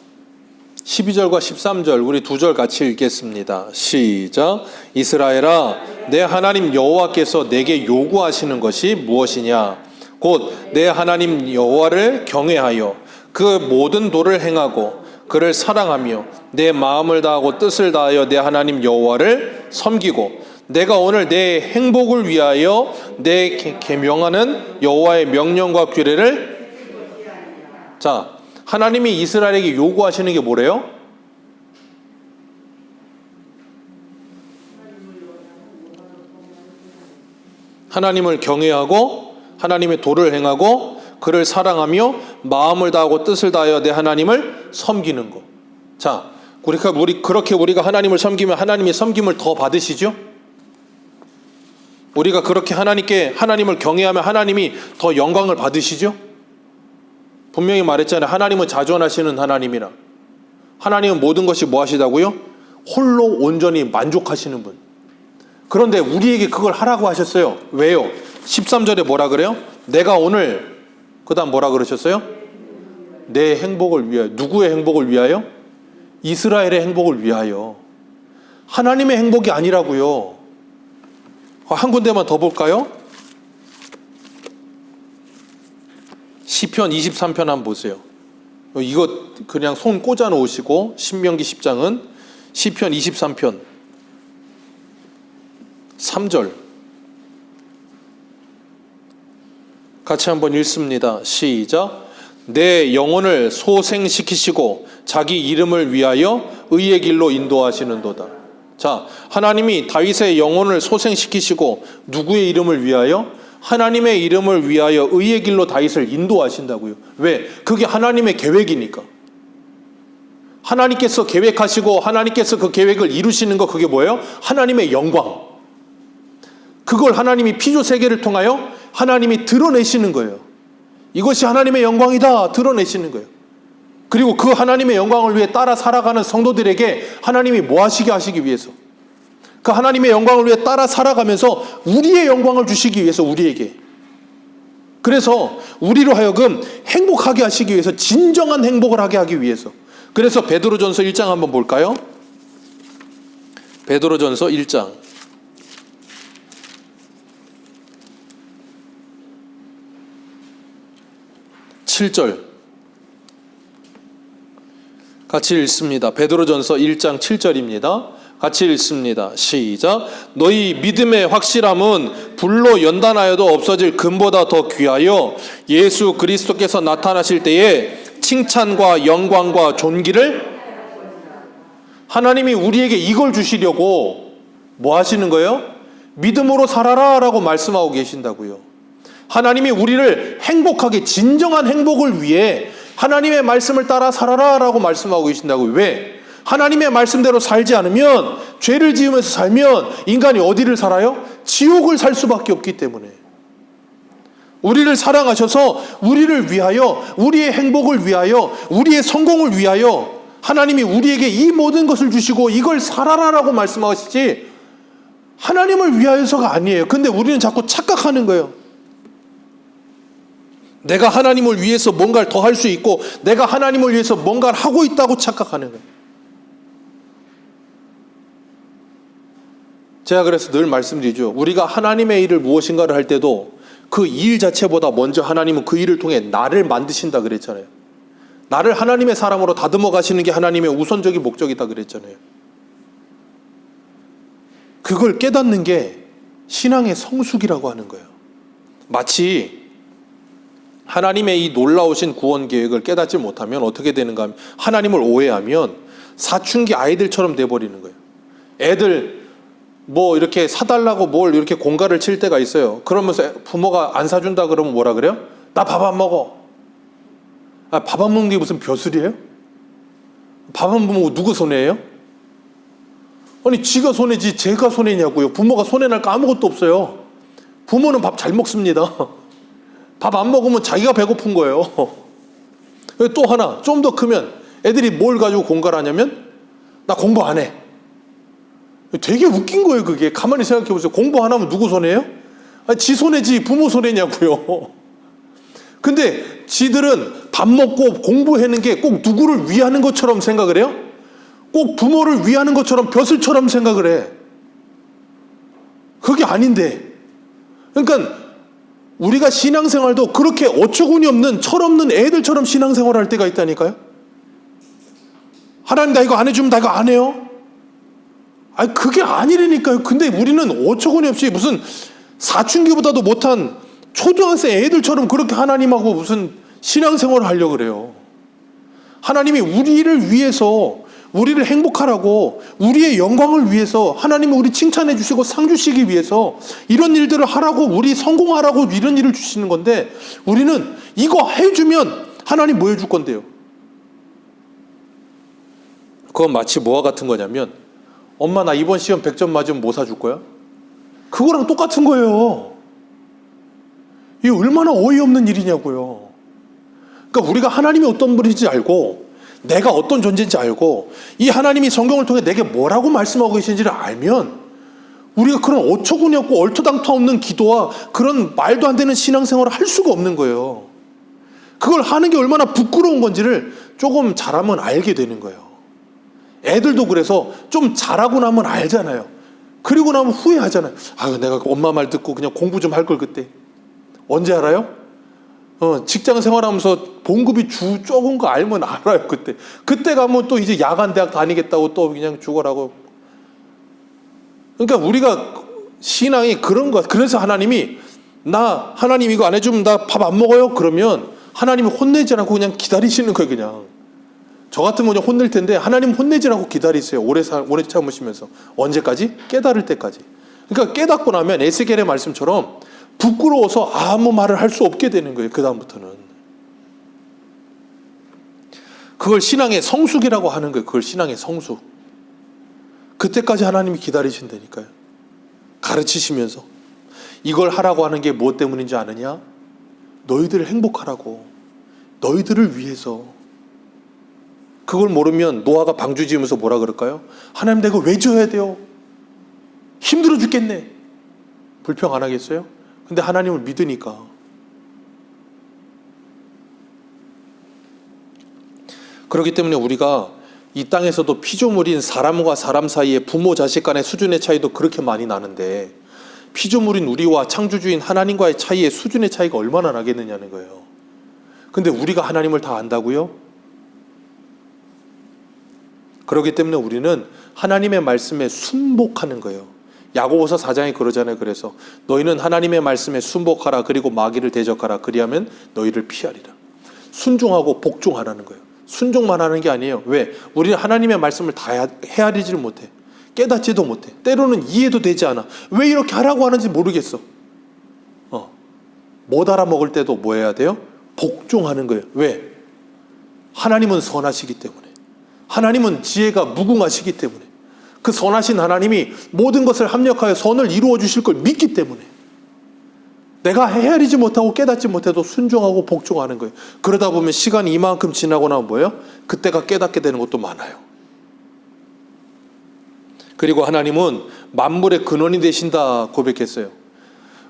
12절과 13절 우리 두 절 같이 읽겠습니다. 시작. 이스라엘아, 내 하나님 여호와께서 내게 요구하시는 것이 무엇이냐? 곧 내 하나님 여호와를 경외하여 그 모든 도를 행하고 그를 사랑하며 내 마음을 다하고 뜻을 다하여 내 하나님 여호와를 섬기고 내가 오늘 내 행복을 위하여 내 계명하는 여호와의 명령과 규례를. 자, 하나님이 이스라엘에게 요구하시는 게 뭐래요? 하나님을 경외하고 하나님의 도를 행하고 그를 사랑하며 마음을 다하고 뜻을 다하여 내 하나님을 섬기는 거. 자, 그렇게 우리가 하나님을 섬기면 하나님이 섬김을 더 받으시죠? 우리가 그렇게 하나님을 경외하면 하나님이 더 영광을 받으시죠? 분명히 말했잖아요. 하나님은 자존하시는 하나님이라. 하나님은 모든 것이 뭐 하시다고요? 홀로 온전히 만족하시는 분. 그런데 우리에게 그걸 하라고 하셨어요. 왜요? 13절에 뭐라 그래요? 내가 오늘, 그 다음 뭐라 그러셨어요? 내 행복을 위하여. 누구의 행복을 위하여? 이스라엘의 행복을 위하여. 하나님의 행복이 아니라고요. 한 군데만 더 볼까요? 시편 23편 한번 보세요. 이거 그냥 손 꽂아 놓으시고 신명기 10장은 시편 23편 3절 같이 한번 읽습니다. 시작. 내 영혼을 소생시키시고 자기 이름을 위하여 의의 길로 인도하시는도다. 자, 하나님이 다윗의 영혼을 소생시키시고 누구의 이름을 위하여? 하나님의 이름을 위하여 의의 길로 다윗을 인도하신다고요. 왜? 그게 하나님의 계획이니까. 하나님께서 계획하시고 하나님께서 그 계획을 이루시는 거, 그게 뭐예요? 하나님의 영광. 그걸 하나님이 피조세계를 통하여 하나님이 드러내시는 거예요. 이것이 하나님의 영광이다 드러내시는 거예요. 그리고 그 하나님의 영광을 위해 따라 살아가는 성도들에게 하나님이 뭐 하시기 위해서, 그 하나님의 영광을 위해 따라 살아가면서 우리의 영광을 주시기 위해서, 우리에게. 그래서 우리로 하여금 행복하게 하시기 위해서, 진정한 행복을 하기 위해서. 그래서 베드로전서 1장 한번 볼까요? 베드로전서 1장 7절 같이 읽습니다. 베드로전서 1장 7절입니다. 같이 읽습니다. 시작. 너희 믿음의 확실함은 불로 연단하여도 없어질 금보다 더 귀하여 예수 그리스도께서 나타나실 때에 칭찬과 영광과 존귀를, 하나님이 우리에게 이걸 주시려고 뭐 하시는 거예요? 믿음으로 살아라 라고 말씀하고 계신다고요. 하나님이 우리를 행복하게, 진정한 행복을 위해 하나님의 말씀을 따라 살아라 라고 말씀하고 계신다고요. 왜? 하나님의 말씀대로 살지 않으면, 죄를 지으면서 살면 인간이 어디를 살아요? 지옥을 살 수밖에 없기 때문에. 우리를 사랑하셔서 우리를 위하여, 우리의 행복을 위하여, 우리의 성공을 위하여 하나님이 우리에게 이 모든 것을 주시고 이걸 살아라라고 말씀하시지 하나님을 위하여서가 아니에요. 근데 우리는 자꾸 착각하는 거예요. 내가 하나님을 위해서 뭔가를 더 할 수 있고 내가 하나님을 위해서 뭔가를 하고 있다고 착각하는 거예요. 제가 그래서 늘 말씀드리죠. 우리가 하나님의 일을 무엇인가를 할 때도 그 일 자체보다 먼저 하나님은 그 일을 통해 나를 만드신다 그랬잖아요. 나를 하나님의 사람으로 다듬어 가시는 게 하나님의 우선적인 목적이다 그랬잖아요. 그걸 깨닫는 게 신앙의 성숙이라고 하는 거예요. 마치 하나님의 이 놀라우신 구원 계획을 깨닫지 못하면 어떻게 되는가 하면, 하나님을 오해하면 사춘기 아이들처럼 돼버리는 거예요. 애들 뭐 이렇게 사달라고 뭘 이렇게 공갈을 칠 때가 있어요. 그러면서 부모가 안 사준다 그러면 뭐라 그래요? 나 밥 안 먹어. 밥 안 먹는 게 무슨 벼슬이에요? 밥 안 먹으면 누구 손해예요? 아니 지가 손해지 제가 손해냐고요. 부모가 손해날 거 아무것도 없어요. 부모는 밥 잘 먹습니다. 밥 안 먹으면 자기가 배고픈 거예요. 또 하나, 좀 더 크면 애들이 뭘 가지고 공갈을 하냐면 나 공부 안 해. 되게 웃긴 거예요. 그게 가만히 생각해 보세요. 공부 안 하면 누구 손해예요? 지 손해지 부모 손해냐고요. 근데 지들은 밥 먹고 공부하는 게 꼭 누구를 위하는 것처럼 생각을 해요. 꼭 부모를 위하는 것처럼 벼슬처럼 생각을 해. 그게 아닌데. 그러니까 우리가 신앙생활도 그렇게 어처구니 없는 철없는 애들처럼 신앙생활을 할 때가 있다니까요. 하나님 나 이거 안 해주면 나 이거 안 해요. 아니 그게 아니라니까요. 근데 우리는 어처구니 없이 무슨 사춘기보다도 못한 초등학생 애들처럼 그렇게 하나님하고 무슨 신앙생활을 하려고 그래요. 하나님이 우리를 위해서, 우리를 행복하라고, 우리의 영광을 위해서, 하나님은 우리 칭찬해 주시고 상 주시기 위해서 이런 일들을 하라고, 우리 성공하라고 이런 일을 주시는 건데, 우리는 이거 해주면 하나님 뭐 해줄 건데요? 그건 마치 뭐와 같은 거냐면, 엄마 나 이번 시험 100점 맞으면 뭐 사줄 거야? 그거랑 똑같은 거예요. 이게 얼마나 어이없는 일이냐고요. 그러니까 우리가 하나님이 어떤 분인지 알고 내가 어떤 존재인지 알고 이 하나님이 성경을 통해 내게 뭐라고 말씀하고 계신지를 알면 우리가 그런 어처구니 없고 얼토당토 없는 기도와 그런 말도 안 되는 신앙생활을 할 수가 없는 거예요. 그걸 하는 게 얼마나 부끄러운 건지를 조금 잘하면 알게 되는 거예요. 애들도 그래서 좀 잘하고 나면 알잖아요. 그리고 나면 후회하잖아요. 아유 내가 엄마 말 듣고 그냥 공부 좀 할 걸 그때. 언제 알아요? 직장 생활하면서 봉급이 적은 거 알면 알아요. 그때 가면 또 이제 야간 대학 다니겠다고 또 그냥 죽어라고. 그러니까 우리가 신앙이 그런 거. 그래서 하나님이 하나님 이거 안 해주면 나 밥 안 먹어요. 그러면 하나님이 혼내지 않고 그냥 기다리시는 거예요. 그냥 저 같으면 그냥 혼낼 텐데 하나님 혼내지 않고 기다리세요. 오래 참으시면서. 언제까지? 깨달을 때까지. 그러니까 깨닫고 나면 에스겔의 말씀처럼 부끄러워서 아무 말을 할 수 없게 되는 거예요. 그 다음부터는. 그걸 신앙의 성숙이라고 하는 거예요. 그걸 신앙의 성숙. 그때까지 하나님이 기다리신다니까요. 가르치시면서. 이걸 하라고 하는 게 무엇 때문인지 아느냐? 너희들 행복하라고. 너희들을 위해서. 그걸 모르면 노아가 방주 지으면서 뭐라 그럴까요? 하나님 내가 왜 져야 돼요? 힘들어 죽겠네. 불평 안 하겠어요? 근데 하나님을 믿으니까. 그렇기 때문에 우리가 이 땅에서도 피조물인 사람과 사람 사이에 부모 자식 간의 수준의 차이도 그렇게 많이 나는데 피조물인 우리와 창조주인 하나님과의 차이의 수준의 차이가 얼마나 나겠느냐는 거예요. 근데 우리가 하나님을 다 안다고요? 그렇기 때문에 우리는 하나님의 말씀에 순복하는 거예요. 야고보서 4장에 그러잖아요. 그래서 너희는 하나님의 말씀에 순복하라. 그리고 마귀를 대적하라. 그리하면 너희를 피하리라. 순종하고 복종하라는 거예요. 순종만 하는 게 아니에요. 왜? 우리는 하나님의 말씀을 다 헤아리지를 못해. 깨닫지도 못해. 때로는 이해도 되지 않아. 왜 이렇게 하라고 하는지 모르겠어. 못 알아먹을 때도 뭐 해야 돼요? 복종하는 거예요. 왜? 하나님은 선하시기 때문에. 하나님은 지혜가 무궁하시기 때문에. 그 선하신 하나님이 모든 것을 합력하여 선을 이루어 주실 걸 믿기 때문에 내가 헤아리지 못하고 깨닫지 못해도 순종하고 복종하는 거예요. 그러다 보면 시간이 이만큼 지나고 나면 뭐예요? 그때가 깨닫게 되는 것도 많아요. 그리고 하나님은 만물의 근원이 되신다 고백했어요.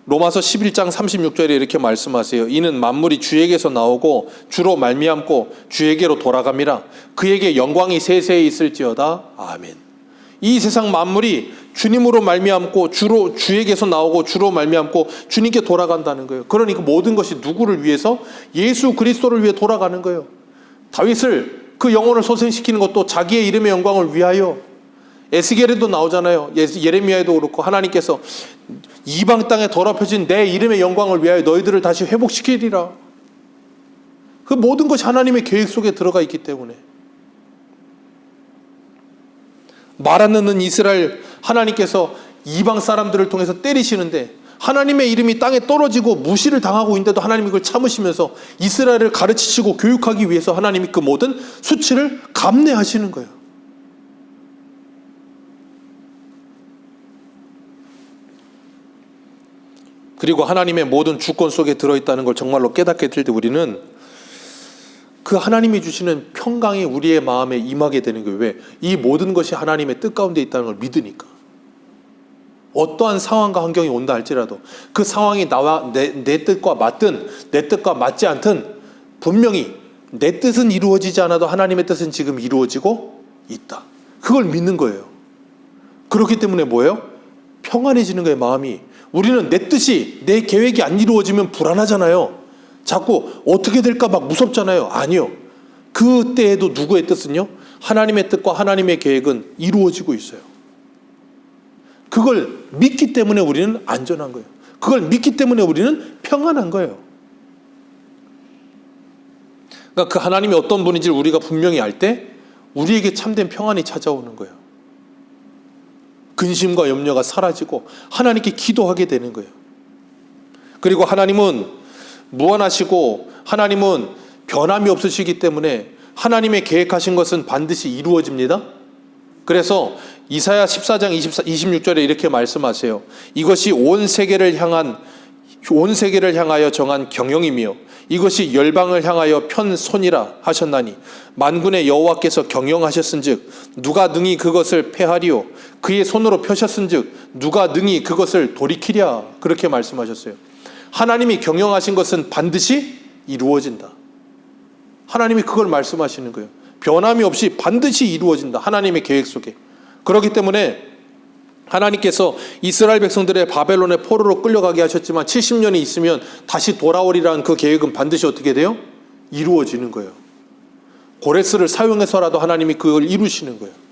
로마서 11장 36절에 이렇게 말씀하세요. 이는 만물이 주에게서 나오고 주로 말미암고 주에게로 돌아감이라. 그에게 영광이 세세히 있을지어다. 아멘. 이 세상 만물이 주님으로 말미암고 주에게서 나오고 주로 말미암고 주님께 돌아간다는 거예요. 그러니까 모든 것이 누구를 위해서? 예수 그리스도를 위해 돌아가는 거예요. 다윗을 그 영혼을 소생시키는 것도 자기의 이름의 영광을 위하여. 에스겔에도 나오잖아요. 예레미야에도 그렇고 하나님께서 이방 땅에 더럽혀진 내 이름의 영광을 위하여 너희들을 다시 회복시키리라. 그 모든 것이 하나님의 계획 속에 들어가 있기 때문에. 말 안 듣는 이스라엘 하나님께서 이방 사람들을 통해서 때리시는데 하나님의 이름이 땅에 떨어지고 무시를 당하고 있는데도 하나님이 그걸 참으시면서 이스라엘을 가르치시고 교육하기 위해서 하나님이 그 모든 수치를 감내하시는 거예요. 그리고 하나님의 모든 주권 속에 들어있다는 걸 정말로 깨닫게 될 때 우리는 그 하나님이 주시는 평강이 우리의 마음에 임하게 되는 거예요. 왜? 이 모든 것이 하나님의 뜻 가운데 있다는 걸 믿으니까. 어떠한 상황과 환경이 온다 할지라도 그 상황이 나와 내 뜻과 맞든 내 뜻과 맞지 않든 분명히 내 뜻은 이루어지지 않아도 하나님의 뜻은 지금 이루어지고 있다. 그걸 믿는 거예요. 그렇기 때문에 뭐예요? 평안해지는 거예요, 마음이. 우리는 내 뜻이, 내 계획이 안 이루어지면 불안하잖아요. 자꾸 어떻게 될까 막 무섭잖아요. 아니요. 그때에도 누구의 뜻은요? 하나님의 뜻과 하나님의 계획은 이루어지고 있어요. 그걸 믿기 때문에 우리는 안전한 거예요. 그걸 믿기 때문에 우리는 평안한 거예요. 그러니까 그 하나님이 어떤 분인지를 우리가 분명히 알 때 우리에게 참된 평안이 찾아오는 거예요. 근심과 염려가 사라지고 하나님께 기도하게 되는 거예요. 그리고 하나님은 무한하시고 하나님은 변함이 없으시기 때문에 하나님의 계획하신 것은 반드시 이루어집니다. 그래서 이사야 14장 26절에 이렇게 말씀하세요. 이것이 온 세계를 향하여 정한 경영이며 이것이 열방을 향하여 편 손이라 하셨나니 만군의 여호와께서 경영하셨은즉 누가 능히 그것을 패하리요 그의 손으로 펴셨은즉 누가 능히 그것을 돌이키랴. 그렇게 말씀하셨어요. 하나님이 경영하신 것은 반드시 이루어진다. 하나님이 그걸 말씀하시는 거예요. 변함이 없이 반드시 이루어진다. 하나님의 계획 속에. 그렇기 때문에 하나님께서 이스라엘 백성들의 바벨론의 포로로 끌려가게 하셨지만 70년이 있으면 다시 돌아오리라는 그 계획은 반드시 어떻게 돼요? 이루어지는 거예요. 고레스를 사용해서라도 하나님이 그걸 이루시는 거예요.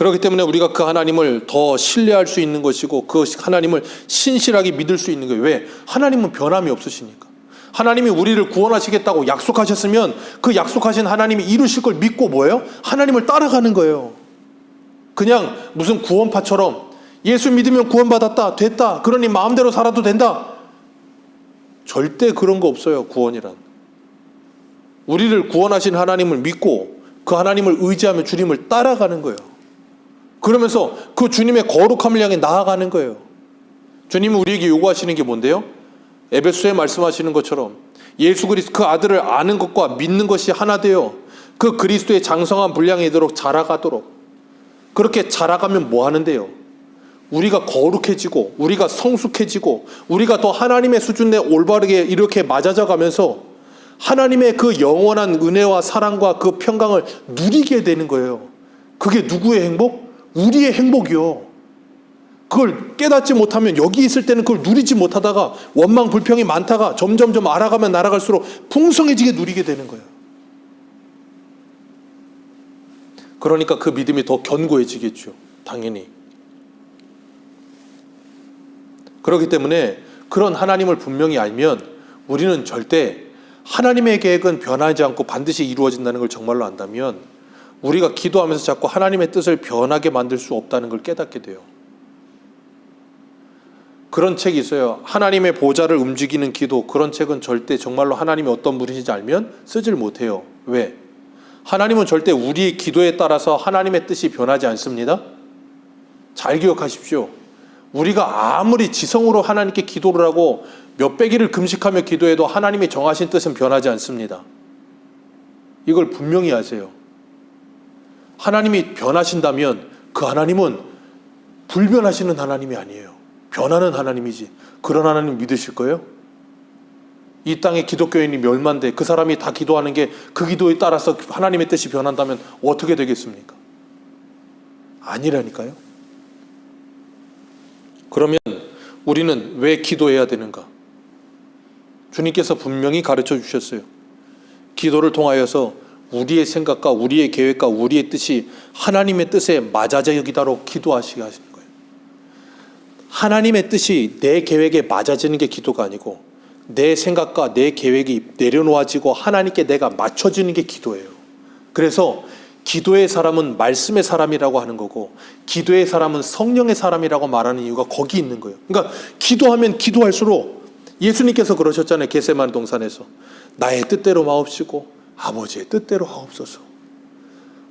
그렇기 때문에 우리가 그 하나님을 더 신뢰할 수 있는 것이고 그 하나님을 신실하게 믿을 수 있는 거예요. 왜? 하나님은 변함이 없으시니까. 하나님이 우리를 구원하시겠다고 약속하셨으면 그 약속하신 하나님이 이루실 걸 믿고 뭐예요? 하나님을 따라가는 거예요. 그냥 무슨 구원파처럼 예수 믿으면 구원받았다, 됐다, 그러니 마음대로 살아도 된다. 절대 그런 거 없어요, 구원이란. 우리를 구원하신 하나님을 믿고 그 하나님을 의지하며 주님을 따라가는 거예요. 그러면서 그 주님의 거룩함을 향해 나아가는 거예요. 주님은 우리에게 요구하시는 게 뭔데요? 에베소에 말씀하시는 것처럼 예수 그리스도 그 아들을 아는 것과 믿는 것이 하나 되어 그 그리스도의 장성한 분량에 이르도록 자라가도록. 그렇게 자라가면 뭐 하는데요? 우리가 거룩해지고 우리가 성숙해지고 우리가 더 하나님의 수준에 올바르게 이렇게 맞아져 가면서 하나님의 그 영원한 은혜와 사랑과 그 평강을 누리게 되는 거예요. 그게 누구의 행복? 우리의 행복이요. 그걸 깨닫지 못하면 여기 있을 때는 그걸 누리지 못하다가 원망 불평이 많다가 점점점 알아가면 날아갈수록 풍성해지게 누리게 되는 거예요. 그러니까 그 믿음이 더 견고해지겠죠. 당연히. 그렇기 때문에 그런 하나님을 분명히 알면 우리는 절대 하나님의 계획은 변하지 않고 반드시 이루어진다는 걸 정말로 안다면 우리가 기도하면서 자꾸 하나님의 뜻을 변하게 만들 수 없다는 걸 깨닫게 돼요. 그런 책이 있어요. 하나님의 보좌를 움직이는 기도. 그런 책은 절대 정말로 하나님이 어떤 분이신지 알면 쓰질 못해요. 왜? 하나님은 절대 우리의 기도에 따라서 하나님의 뜻이 변하지 않습니다. 잘 기억하십시오. 우리가 아무리 지성으로 하나님께 기도를 하고 몇백 일을 금식하며 기도해도 하나님의 정하신 뜻은 변하지 않습니다. 이걸 분명히 아세요. 하나님이 변하신다면 그 하나님은 불변하시는 하나님이 아니에요. 변하는 하나님이지. 그런 하나님 믿으실 거예요? 이 땅에 기독교인이 멸만돼 그 사람이 다 기도하는 게 그 기도에 따라서 하나님의 뜻이 변한다면 어떻게 되겠습니까? 아니라니까요. 그러면 우리는 왜 기도해야 되는가? 주님께서 분명히 가르쳐 주셨어요. 기도를 통하여서 우리의 생각과 우리의 계획과 우리의 뜻이 하나님의 뜻에 맞아지도록 기도하시게 하시는 거예요. 하나님의 뜻이 내 계획에 맞아지는 게 기도가 아니고 내 생각과 내 계획이 내려놓아지고 하나님께 내가 맞춰지는 게 기도예요. 그래서 기도의 사람은 말씀의 사람이라고 하는 거고 기도의 사람은 성령의 사람이라고 말하는 이유가 거기 있는 거예요. 그러니까 기도하면 기도할수록 예수님께서 그러셨잖아요. 겟세마네 동산에서 나의 뜻대로 마옵시고 아버지의 뜻대로 하옵소서.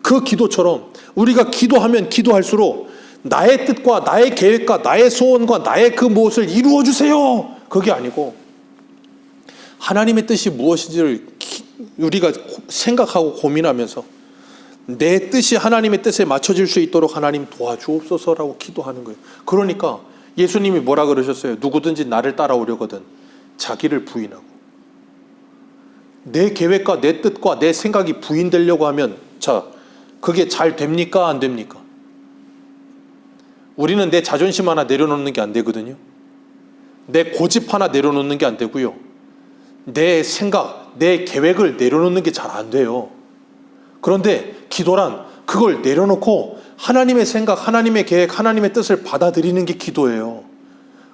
그 기도처럼 우리가 기도하면 기도할수록 나의 뜻과 나의 계획과 나의 소원과 나의 그 무엇을 이루어 주세요. 그게 아니고 하나님의 뜻이 무엇인지를 우리가 생각하고 고민하면서 내 뜻이 하나님의 뜻에 맞춰질 수 있도록 하나님 도와주옵소서라고 기도하는 거예요. 그러니까 예수님이 뭐라 그러셨어요? 누구든지 나를 따라오려거든 자기를 부인하고. 내 계획과 내 뜻과 내 생각이 부인되려고 하면 자, 그게 잘 됩니까? 안 됩니까? 우리는 내 자존심 하나 내려놓는 게 안 되거든요. 내 고집 하나 내려놓는 게 안 되고요. 내 생각, 내 계획을 내려놓는 게 잘 안 돼요. 그런데 기도란 그걸 내려놓고 하나님의 생각, 하나님의 계획, 하나님의 뜻을 받아들이는 게 기도예요.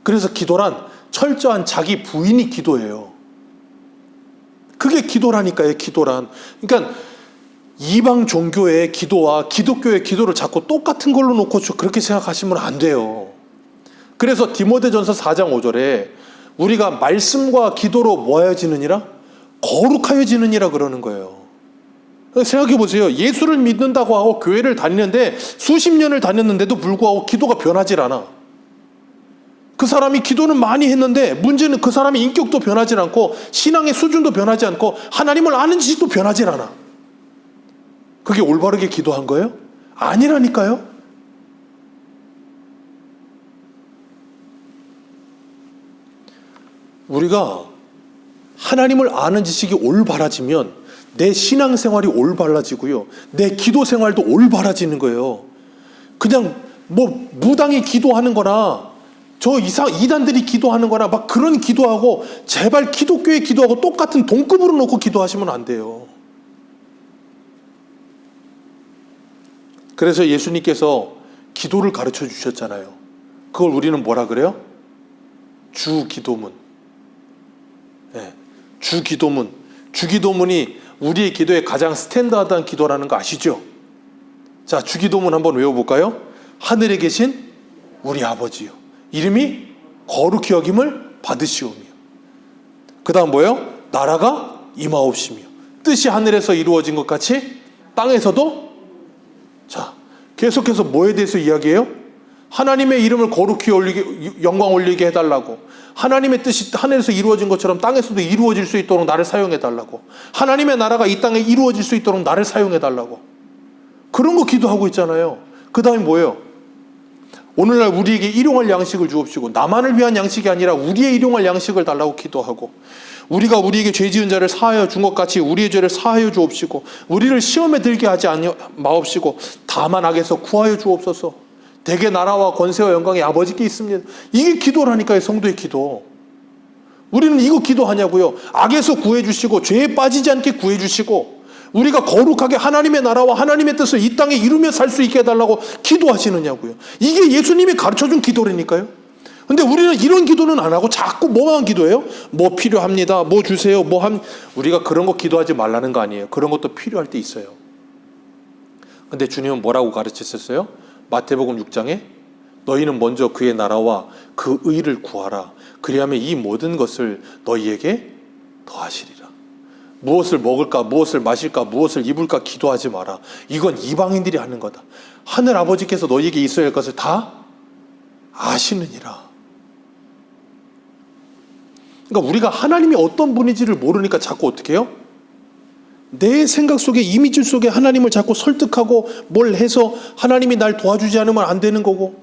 그래서 기도란 철저한 자기 부인이 기도예요. 그게 기도라니까요, 기도란. 그러니까 이방 종교의 기도와 기독교의 기도를 자꾸 똑같은 걸로 놓고 그렇게 생각하시면 안 돼요. 그래서 디모데전서 4장 5절에 우리가 말씀과 기도로 모아지느니라 거룩하여지느니라 그러는 거예요. 생각해 보세요. 예수를 믿는다고 하고 교회를 다니는데 수십 년을 다녔는데도 불구하고 기도가 변하질 않아. 그 사람이 기도는 많이 했는데 문제는 그 사람의 인격도 변하지 않고 신앙의 수준도 변하지 않고 하나님을 아는 지식도 변하지 않아. 그게 올바르게 기도한 거예요? 아니라니까요. 우리가 하나님을 아는 지식이 올바라지면 내 신앙생활이 올바라지고요. 내 기도 생활도 올바라지는 거예요. 그냥 뭐 무당이 기도하는 거나 저 이단들이 기도하는 거나 막 그런 기도하고 제발 기독교의 기도하고 똑같은 동급으로 놓고 기도하시면 안 돼요. 그래서 예수님께서 기도를 가르쳐 주셨잖아요. 그걸 우리는 뭐라 그래요? 주기도문. 네, 주기도문. 주기도문이 우리의 기도에 가장 스탠다드한 기도라는 거 아시죠? 자, 주기도문 한번 외워볼까요? 하늘에 계신 우리 아버지요. 이름이 거룩히 여김을 받으시오며. 그 다음 뭐예요? 나라가 임하옵시며 뜻이 하늘에서 이루어진 것 같이 땅에서도. 자, 계속해서 뭐에 대해서 이야기해요? 하나님의 이름을 거룩히 올리게, 영광 올리게 해달라고. 하나님의 뜻이 하늘에서 이루어진 것처럼 땅에서도 이루어질 수 있도록 나를 사용해달라고. 하나님의 나라가 이 땅에 이루어질 수 있도록 나를 사용해달라고. 그런 거 기도하고 있잖아요. 그 다음에 뭐예요? 오늘날 우리에게 일용할 양식을 주옵시고, 나만을 위한 양식이 아니라 우리의 일용할 양식을 달라고 기도하고, 우리가 우리에게 죄 지은 자를 사하여 준 것 같이 우리의 죄를 사하여 주옵시고, 우리를 시험에 들게 하지 마옵시고, 다만 악에서 구하여 주옵소서. 대개 나라와 권세와 영광이 아버지께 있습니다. 이게 기도라니까요. 성도의 기도. 우리는 이거 기도하냐고요. 악에서 구해주시고, 죄에 빠지지 않게 구해주시고, 우리가 거룩하게 하나님의 나라와 하나님의 뜻을 이 땅에 이루며 살 수 있게 해달라고 기도하시느냐고요. 이게 예수님이 가르쳐준 기도라니까요. 근데 우리는 이런 기도는 안 하고 자꾸 뭐만 기도해요? 뭐 필요합니다. 뭐 주세요. 우리가 그런 거 기도하지 말라는 거 아니에요. 그런 것도 필요할 때 있어요. 근데 주님은 뭐라고 가르치셨어요? 마태복음 6장에 너희는 먼저 그의 나라와 그 의를 구하라. 그리하면 이 모든 것을 너희에게 더하시리라. 무엇을 먹을까, 무엇을 마실까, 무엇을 입을까 기도하지 마라. 이건 이방인들이 하는 거다. 하늘 아버지께서 너희에게 있어야 할 것을 다 아시느니라. 그러니까 우리가 하나님이 어떤 분인지를 모르니까 자꾸 어떻게 해요? 내 생각 속에, 이미지 속에 하나님을 자꾸 설득하고 뭘 해서 하나님이 날 도와주지 않으면 안 되는 거고.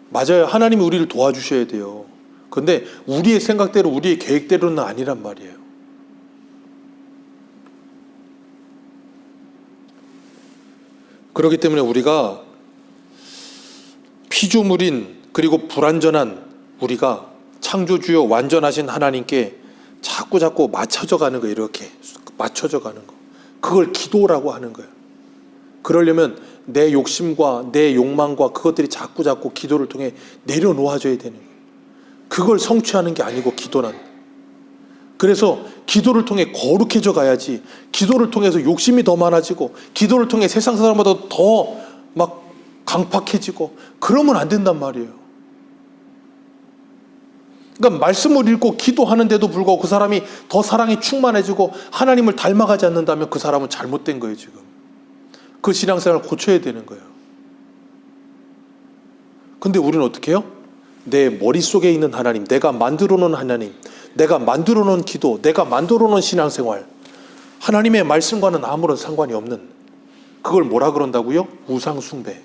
맞아요. 하나님이 우리를 도와주셔야 돼요. 근데 우리의 생각대로, 우리의 계획대로는 아니란 말이에요. 그렇기 때문에 우리가 피조물인, 그리고 불완전한 우리가 창조주요 완전하신 하나님께 자꾸 맞춰져 가는 거예요. 이렇게 맞춰져 가는 거. 그걸 기도라고 하는 거예요. 그러려면 내 욕심과 내 욕망과 그것들이 자꾸 기도를 통해 내려놓아져야 되는 거예요. 그걸 성취하는 게 아니고 기도란. 그래서 기도를 통해 거룩해져 가야지. 기도를 통해서 욕심이 더 많아지고, 기도를 통해 세상 사람보다 더 막 강팍해지고, 그러면 안 된단 말이에요. 그러니까 말씀을 읽고 기도하는데도 불구하고 그 사람이 더 사랑이 충만해지고 하나님을 닮아가지 않는다면 그 사람은 잘못된 거예요. 지금 그 신앙생활을 고쳐야 되는 거예요. 근데 우리는 어떻게 해요? 내 머릿속에 있는 하나님, 내가 만들어 놓은 하나님, 내가 만들어 놓은 기도, 내가 만들어 놓은 신앙생활, 하나님의 말씀과는 아무런 상관이 없는, 그걸 뭐라 그런다고요? 우상숭배.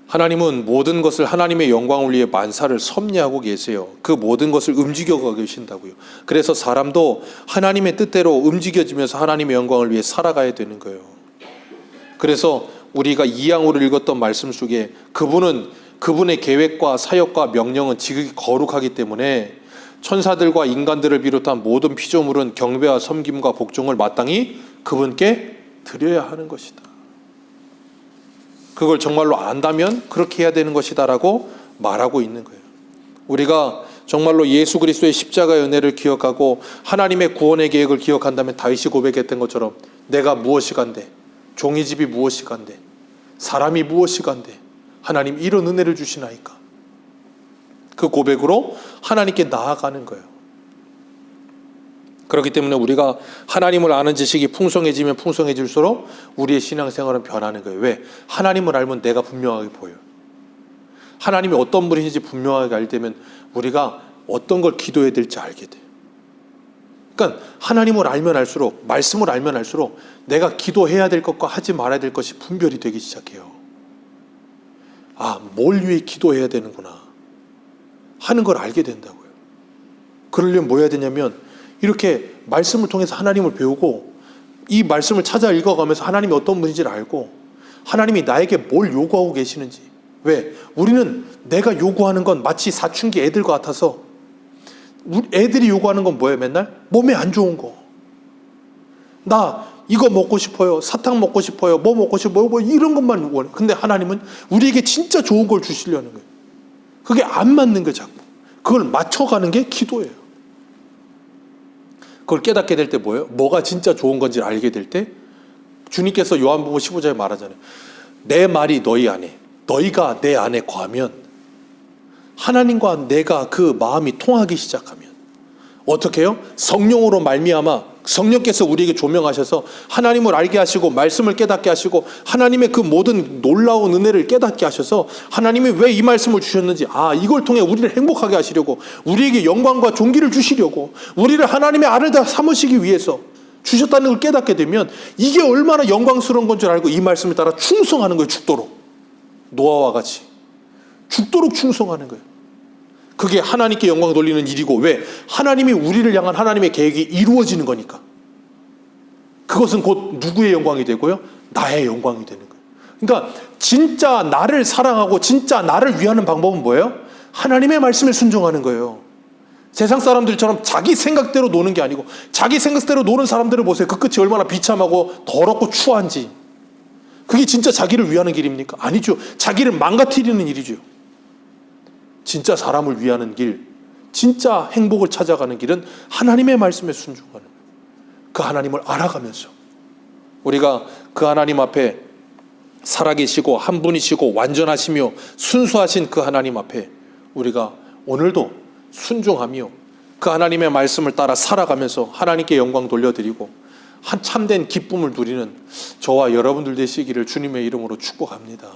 하나님은 모든 것을 하나님의 영광을 위해 만사를 섭리하고 계세요. 그 모든 것을 움직여가고 계신다고요. 그래서 사람도 하나님의 뜻대로 움직여지면서 하나님의 영광을 위해 살아가야 되는 거예요. 그래서 우리가 이양으로 읽었던 말씀 속에 그분의 계획과 사역과 명령은 지극히 거룩하기 때문에 천사들과 인간들을 비롯한 모든 피조물은 경배와 섬김과 복종을 마땅히 그분께 드려야 하는 것이다. 그걸 정말로 안다면 그렇게 해야 되는 것이다라고 말하고 있는 거예요. 우리가 정말로 예수 그리스도의 십자가의 은혜를 기억하고 하나님의 구원의 계획을 기억한다면 다윗이 고백했던 것처럼 내가 무엇이 간데, 종이 집이 무엇이 간데, 사람이 무엇이 간데 하나님 이런 은혜를 주시나이까. 그 고백으로 하나님께 나아가는 거예요. 그렇기 때문에 우리가 하나님을 아는 지식이 풍성해지면 풍성해질수록 우리의 신앙생활은 변하는 거예요. 왜? 하나님을 알면 내가 분명하게 보여요. 하나님이 어떤 분이신지 분명하게 알되면 우리가 어떤 걸 기도해야 될지 알게 돼요. 그러니까 하나님을 알면 알수록, 말씀을 알면 알수록 내가 기도해야 될 것과 하지 말아야 될 것이 분별이 되기 시작해요. 아, 뭘 위해 기도해야 되는구나 하는 걸 알게 된다고요. 그러려면 뭐 해야 되냐면 이렇게 말씀을 통해서 하나님을 배우고 이 말씀을 찾아 읽어가면서 하나님이 어떤 분인지를 알고 하나님이 나에게 뭘 요구하고 계시는지. 왜? 우리는 내가 요구하는 건 마치 사춘기 애들과 같아서, 애들이 요구하는 건 뭐예요? 맨날 몸에 안 좋은 거. 나 이거 먹고 싶어요. 사탕 먹고 싶어요. 뭐 먹고 싶어요. 뭐 이런 것만 원해. 근데 하나님은 우리에게 진짜 좋은 걸 주시려는 거예요. 그게 안 맞는 거예요. 자꾸 그걸 맞춰가는 게 기도예요. 그걸 깨닫게 될 때 뭐예요? 뭐가 진짜 좋은 건지 알게 될 때 주님께서 요한복음 15장에 말하잖아요. 내 말이 너희 안에, 너희가 내 안에 거하면 하나님과 내가 그 마음이 통하기 시작하면 어떻게 해요? 성령으로 말미암아 성령께서 우리에게 조명하셔서 하나님을 알게 하시고 말씀을 깨닫게 하시고 하나님의 그 모든 놀라운 은혜를 깨닫게 하셔서 하나님이 왜 이 말씀을 주셨는지, 이걸 통해 우리를 행복하게 하시려고, 우리에게 영광과 존귀를 주시려고, 우리를 하나님의 아들 다 삼으시기 위해서 주셨다는 걸 깨닫게 되면 이게 얼마나 영광스러운 건 줄 알고 이 말씀에 따라 충성하는 거예요. 죽도록. 노아와 같이 죽도록 충성하는 거예요. 그게 하나님께 영광 돌리는 일이고, 왜? 하나님이 우리를 향한 하나님의 계획이 이루어지는 거니까. 그것은 곧 누구의 영광이 되고요? 나의 영광이 되는 거예요. 그러니까 진짜 나를 사랑하고 진짜 나를 위하는 방법은 뭐예요? 하나님의 말씀에 순종하는 거예요. 세상 사람들처럼 자기 생각대로 노는 게 아니고, 자기 생각대로 노는 사람들을 보세요. 그 끝이 얼마나 비참하고 더럽고 추한지. 그게 진짜 자기를 위하는 길입니까? 아니죠. 자기를 망가뜨리는 일이죠. 진짜 사람을 위하는 길, 진짜 행복을 찾아가는 길은 하나님의 말씀에 순종하는 거예요. 그 하나님을 알아가면서 우리가 그 하나님 앞에 살아계시고 한 분이시고 완전하시며 순수하신 그 하나님 앞에 우리가 오늘도 순종하며 그 하나님의 말씀을 따라 살아가면서 하나님께 영광 돌려드리고 한 참된 기쁨을 누리는 저와 여러분들 되시기를 주님의 이름으로 축복합니다.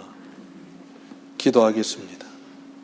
기도하겠습니다.